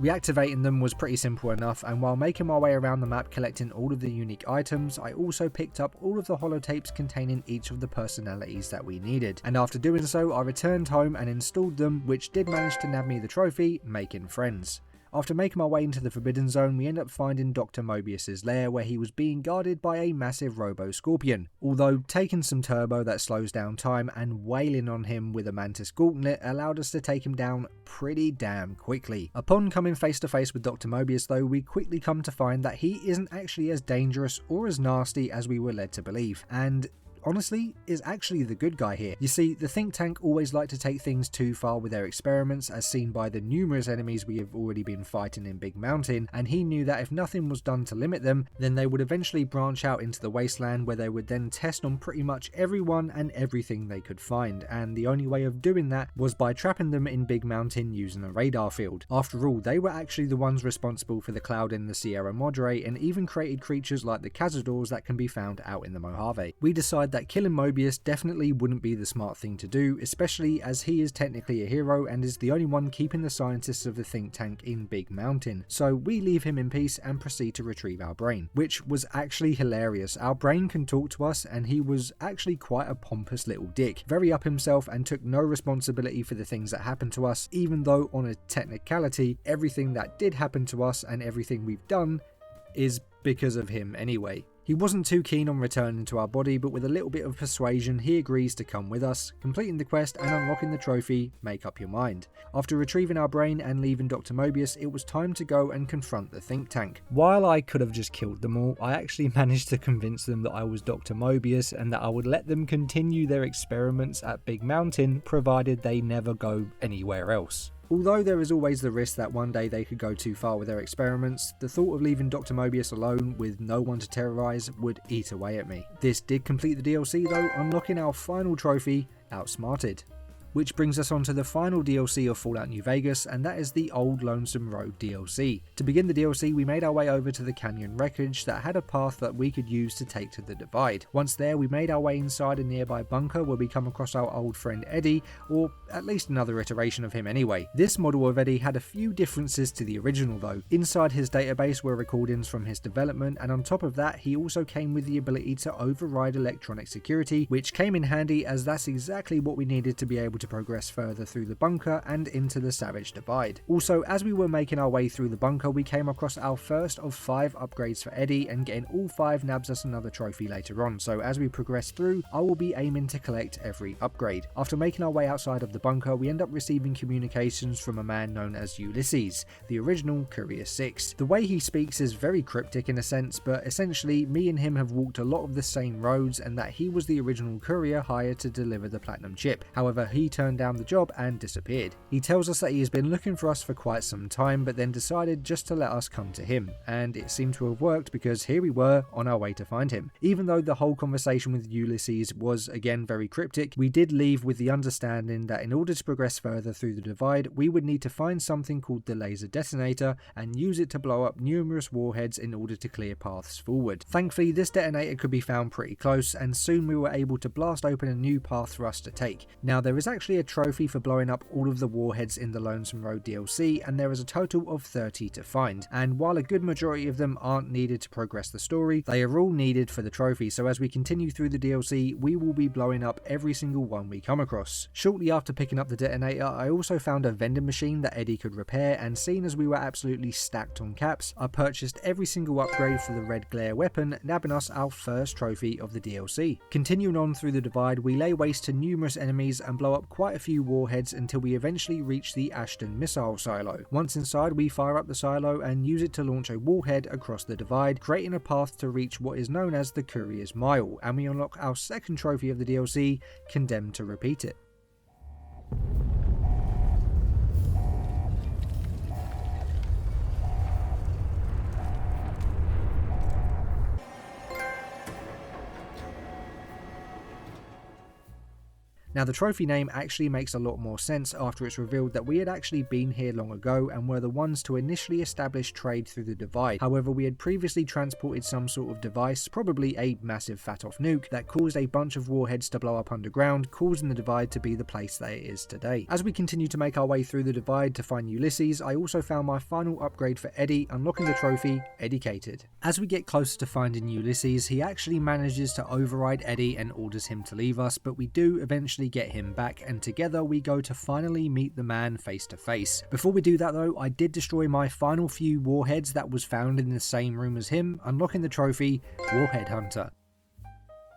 [SPEAKER 1] Reactivating them was pretty simple enough, and while making my way around the map collecting all of the unique items, I also picked up all of the holotapes containing each of the personalities that we needed. And after doing so, I returned home and installed them, which did manage to nab me the trophy, making friends. After making my way into the Forbidden Zone, we end up finding Dr. Mobius's lair, where he was being guarded by a massive robo-scorpion. Although taking some turbo that slows down time and wailing on him with a mantis gauntlet allowed us to take him down pretty damn quickly. Upon coming face to face with Dr. Mobius though, we quickly come to find that he isn't actually as dangerous or as nasty as we were led to believe, and honestly, is actually the good guy here. You see, the think tank always like to take things too far with their experiments, as seen by the numerous enemies we have already been fighting in Big Mountain, and he knew that if nothing was done to limit them, then they would eventually branch out into the wasteland, where they would then test on pretty much everyone and everything they could find, and the only way of doing that was by trapping them in Big Mountain using a radar field. After all, they were actually the ones responsible for the cloud in the Sierra Madre, and even created creatures like the cazadors that can be found out in the Mojave. We decided that killing Mobius definitely wouldn't be the smart thing to do, especially as he is technically a hero and is the only one keeping the scientists of the think tank in Big Mountain. So we leave him in peace and proceed to retrieve our brain, which was actually hilarious. Our brain can talk to us, and he was actually quite a pompous little dick, very up himself and took no responsibility for the things that happened to us, even though on a technicality everything that did happen to us and everything we've done is because of him anyway. He wasn't too keen on returning to our body, but with a little bit of persuasion he agrees to come with us, completing the quest and unlocking the trophy, Make Up Your Mind. After retrieving our brain and leaving Dr. Mobius, it was time to go and confront the think tank. While I could have just killed them all, I actually managed to convince them that I was Dr. Mobius and that I would let them continue their experiments at Big Mountain, provided they never go anywhere else. Although there is always the risk that one day they could go too far with their experiments, the thought of leaving Dr. Mobius alone with no one to terrorise would eat away at me. This did complete the DLC though, unlocking our final trophy, Outsmarted. Which brings us on to the final DLC of Fallout New Vegas, and that is the Old Lonesome Road DLC. To begin the DLC, we made our way over to the canyon wreckage that had a path that we could use to take to the divide. Once there, we made our way inside a nearby bunker where we come across our old friend Eddie, or at least another iteration of him anyway. This model of Eddie had a few differences to the original though. Inside his database were recordings from his development, and on top of that, he also came with the ability to override electronic security, which came in handy as that's exactly what we needed to be able to progress further through the bunker and into the Savage Divide. Also, as we were making our way through the bunker, we came across our first of 5 upgrades for Eddie, and getting all 5 nabs us another trophy later on, so as we progress through, I will be aiming to collect every upgrade. After making our way outside of the bunker, we end up receiving communications from a man known as Ulysses, the original Courier 6. The way he speaks is very cryptic in a sense, but essentially me and him have walked a lot of the same roads, and that he was the original courier hired to deliver the platinum chip. However, he turned down the job and disappeared. He tells us that he has been looking for us for quite some time, but then decided just to let us come to him, and it seemed to have worked because here we were on our way to find him. Even though the whole conversation with Ulysses was again very cryptic, we did leave with the understanding that in order to progress further through the divide, we would need to find something called the laser detonator and use it to blow up numerous warheads in order to clear paths forward. Thankfully, this detonator could be found pretty close, and soon we were able to blast open a new path for us to take. Now, there is actually actually a trophy for blowing up all of the warheads in the Lonesome Road DLC, and there is a total of 30 to find, and while a good majority of them aren't needed to progress the story, they are all needed for the trophy, so as we continue through the DLC, we will be blowing up every single one we come across. Shortly after picking up the detonator, I also found a vending machine that Eddie could repair, and seeing as we were absolutely stacked on caps, I purchased every single upgrade for the red glare weapon, nabbing us our first trophy of the DLC. Continuing on through the divide, we lay waste to numerous enemies and blow up quite a few warheads until we eventually reach the Ashton missile silo. Once inside, we fire up the silo and use it to launch a warhead across the divide, creating a path to reach what is known as the Courier's Mile, and we unlock our second trophy of the DLC, Condemned to Repeat It. Now the trophy name actually makes a lot more sense after it's revealed that we had actually been here long ago and were the ones to initially establish trade through the divide. However, we had previously transported some sort of device, probably a massive fat off nuke, that caused a bunch of warheads to blow up underground, causing the divide to be the place that it is today. As we continue to make our way through the divide to find Ulysses, I also found my final upgrade for Eddie, unlocking the trophy, Educated. As we get closer to finding Ulysses, he actually manages to override Eddie and orders him to leave us, but we do eventually get him back, and together we go to finally meet the man face to face. Before we do that though, I did destroy my final few warheads that was found in the same room as him, unlocking the trophy, Warhead Hunter.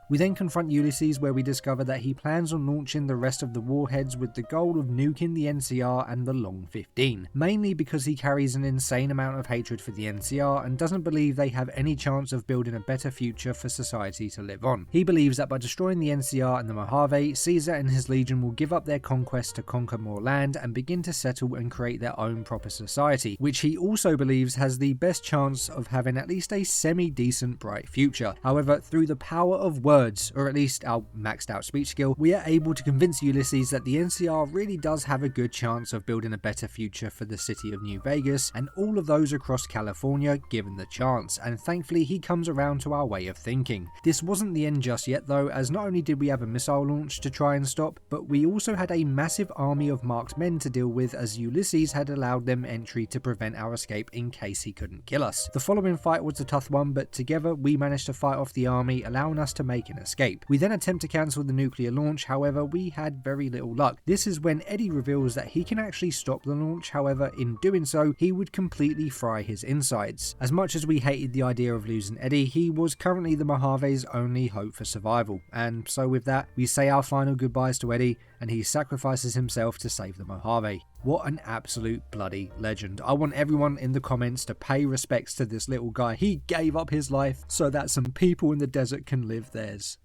[SPEAKER 1] We then confront Ulysses, where we discover that he plans on launching the rest of the warheads with the goal of nuking the NCR and the Long 15, mainly because he carries an insane amount of hatred for the NCR and doesn't believe they have any chance of building a better future for society to live on. He believes that by destroying the NCR and the Mojave, Caesar and his legion will give up their conquest to conquer more land and begin to settle and create their own proper society, which he also believes has the best chance of having at least a semi-decent bright future. However, through the power of words, or at least our maxed out speech skill, we are able to convince Ulysses that the NCR really does have a good chance of building a better future for the city of New Vegas and all of those across California given the chance, and thankfully he comes around to our way of thinking. This wasn't the end just yet though, as not only did we have a missile launch to try and stop, but we also had a massive army of marked men to deal with, as Ulysses had allowed them entry to prevent our escape in case he couldn't kill us. The following fight was a tough one, but together we managed to fight off the army, allowing us to make an escape. We then attempt to cancel the nuclear launch, however we had very little luck. This is when Eddie reveals that he can actually stop the launch, however in doing so he would completely fry his insides. As much as we hated the idea of losing Eddie, he was currently the Mojave's only hope for survival, and so with that we say our final goodbyes to Eddie and he sacrifices himself to save the Mojave. What an absolute bloody legend. I want everyone in the comments to pay respects to this little guy. He gave up his life so that some people in the desert can live theirs.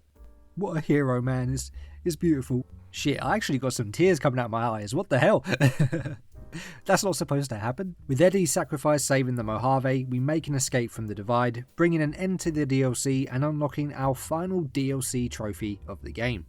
[SPEAKER 1] What a hero, man. It's beautiful. Shit, I actually got some tears coming out my eyes. What the hell? That's not supposed to happen. With Eddie's sacrifice saving the Mojave, we make an escape from the divide, bringing an end to the DLC and unlocking our final DLC trophy of the game.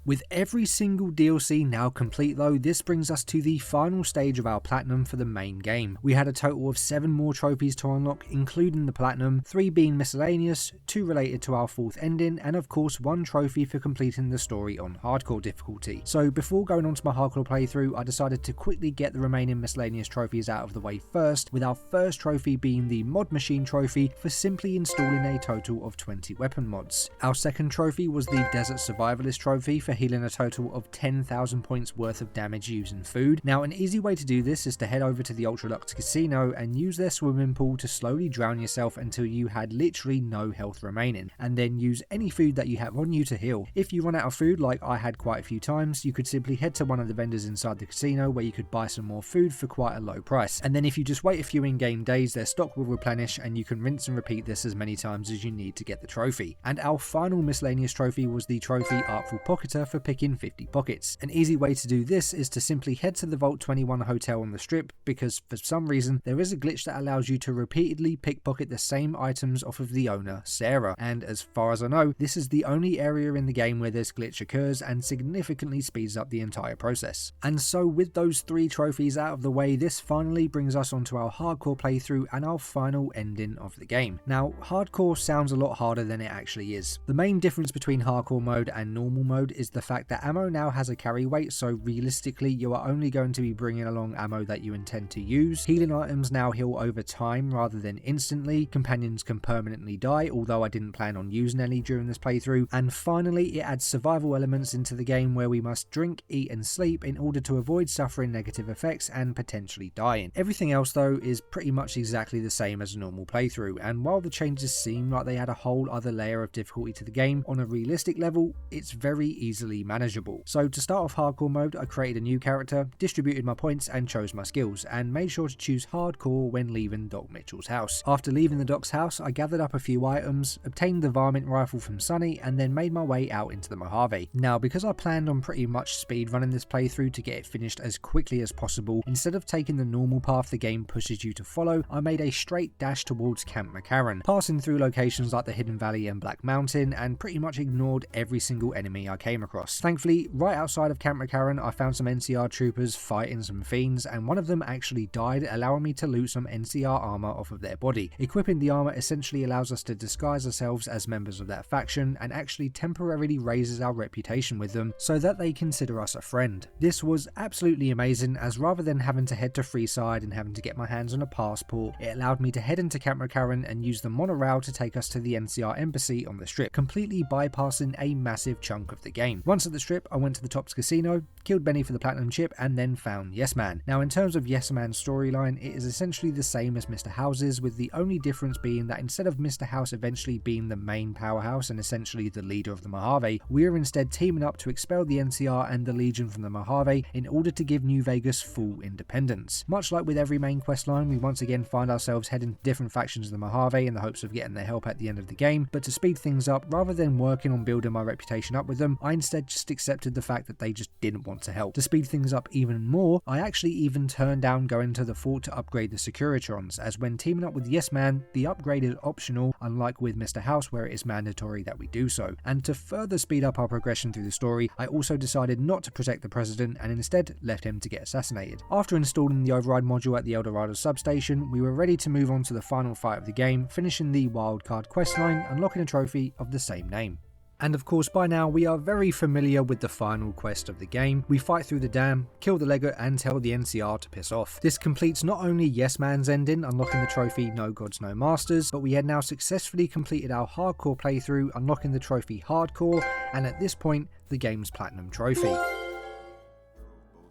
[SPEAKER 1] With every single DLC now complete though, this brings us to the final stage of our platinum for the main game. We had a total of 7 more trophies to unlock, including the platinum, 3 being miscellaneous, 2 related to our 4th ending, and of course 1 trophy for completing the story on hardcore difficulty. So before going on to my hardcore playthrough, I decided to quickly get the remaining miscellaneous trophies out of the way first, with our first trophy being the mod machine trophy for simply installing a total of 20 weapon mods. Our second trophy was the desert survivalist trophy for healing a total of 10,000 points worth of damage using food. Now an easy way to do this is to head over to the Ultra Lux Casino and use their swimming pool to slowly drown yourself until you had literally no health remaining, and then use any food that you have on you to heal. If you run out of food, like I had quite a few times, you could simply head to one of the vendors inside the casino where you could buy some more food for quite a low price, and then if you just wait a few in-game days, their stock will replenish and you can rinse and repeat this as many times as you need to get the trophy. And our final miscellaneous trophy was the trophy Artful Pocketer for picking 50 pockets. An easy way to do this is to simply head to the Vault 21 hotel on the strip, because for some reason there is a glitch that allows you to repeatedly pickpocket the same items off of the owner, Sarah, and as far as I know, this is the only area in the game where this glitch occurs and significantly speeds up the entire process. And so with those 3 trophies out of the way, this finally brings us onto our hardcore playthrough and our final ending of the game. Now, hardcore sounds a lot harder than it actually is. The main difference between hardcore mode and normal mode is the fact that ammo now has a carry weight, so realistically you are only going to be bringing along ammo that you intend to use. Healing items now heal over time rather than instantly. Companions can permanently die, although I didn't plan on using any during this playthrough. And finally, it adds survival elements into the game where we must drink, eat and sleep in order to avoid suffering negative effects and potentially dying. Everything else though is pretty much exactly the same as a normal playthrough, and while the changes seem like they add a whole other layer of difficulty to the game, on a realistic level it's very easily manageable. So to start off hardcore mode, I created a new character, distributed my points and chose my skills, and made sure to choose hardcore when leaving Doc Mitchell's house. After leaving the Doc's house, I gathered up a few items, obtained the varmint rifle from Sonny, and then made my way out into the Mojave. Now, because I planned on pretty much speed running this playthrough to get it finished as quickly as possible, instead of taking the normal path the game pushes you to follow, I made a straight dash towards Camp McCarran, passing through locations like the Hidden Valley and Black Mountain, and pretty much ignored every single enemy I came across. Thankfully, right outside of Camp McCarran, I found some NCR troopers fighting some fiends, and one of them actually died, allowing me to loot some NCR armor off of their body. Equipping the armor essentially allows us to disguise ourselves as members of that faction and actually temporarily raises our reputation with them so that they consider us a friend. This was absolutely amazing, as rather than having to head to Freeside and having to get my hands on a passport, it allowed me to head into Camp McCarran and use the monorail to take us to the NCR embassy on the strip, completely bypassing a massive chunk of the game. Once at the strip, I went to the Tops Casino, killed Benny for the platinum chip, and then found Yes Man. Now, in terms of Yes Man's storyline, it is essentially the same as Mr. House's, with the only difference being that instead of Mr. House eventually being the main powerhouse and essentially the leader of the Mojave, we are instead teaming up to expel the NCR and the Legion from the Mojave in order to give New Vegas full independence. Much like with every main questline, we once again find ourselves heading to different factions of the Mojave in the hopes of getting their help at the end of the game, but to speed things up, rather than working on building my reputation up with them, I instead just accepted the fact that they just didn't want to help. To speed things up even more, I actually even turned down going to the fort to upgrade the Securitrons, as when teaming up with Yes Man, the upgrade is optional, unlike with Mr. House where it is mandatory that we do so. And to further speed up our progression through the story, I also decided not to protect the president and instead left him to get assassinated. After installing the override module at the El Dorado substation, we were ready to move on to the final fight of the game, finishing the wildcard questline, unlocking a trophy of the same name. And of course by now we are very familiar with the final quest of the game. We fight through the dam, kill the Legate and tell the NCR to piss off. This completes not only Yes Man's ending, unlocking the trophy No Gods No Masters, but we had now successfully completed our hardcore playthrough, unlocking the trophy Hardcore, and at this point the game's platinum trophy.
[SPEAKER 4] Both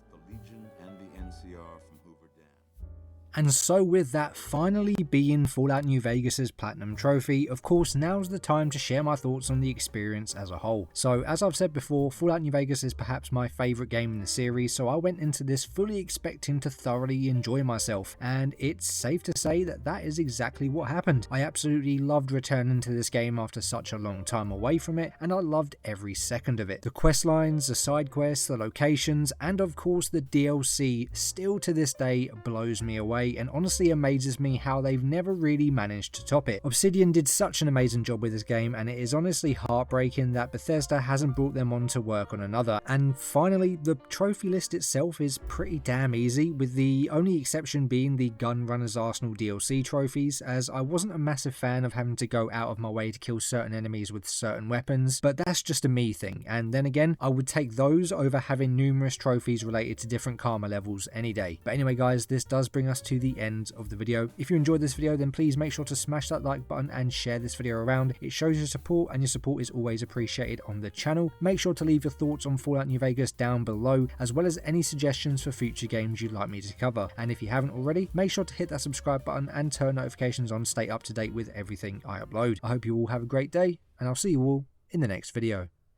[SPEAKER 4] the Legion and the NCR from Hoover Dam.
[SPEAKER 1] And so with that finally being Fallout New Vegas's platinum trophy, of course now's the time to share my thoughts on the experience as a whole. So as I've said before, Fallout New Vegas is perhaps my favourite game in the series, so I went into this fully expecting to thoroughly enjoy myself, and it's safe to say that that is exactly what happened. I absolutely loved returning to this game after such a long time away from it, and I loved every second of it. The quest lines, the side quests, the locations, and of course the DLC still to this day blows me away and honestly amazes me how they've never really managed to top it. Obsidian did such an amazing job with this game, and it is honestly heartbreaking that Bethesda hasn't brought them on to work on another. And finally, the trophy list itself is pretty damn easy, with the only exception being the Gunrunner's Arsenal DLC trophies, as I wasn't a massive fan of having to go out of my way to kill certain enemies with certain weapons, but that's just a me thing, and then again, I would take those over having numerous trophies related to different karma levels any day. But anyway guys, this does bring us to the end of the video. If you enjoyed this video, then please make sure to smash that like button and share this video around. It shows your support, and your support is always appreciated on the channel. Make sure to leave your thoughts on Fallout New Vegas down below, as well as any suggestions for future games you'd like me to cover. And if you haven't already, make sure to hit that subscribe button and turn notifications on to stay up to date with everything I upload. I hope you all have a great day, and I'll see you all in the next video.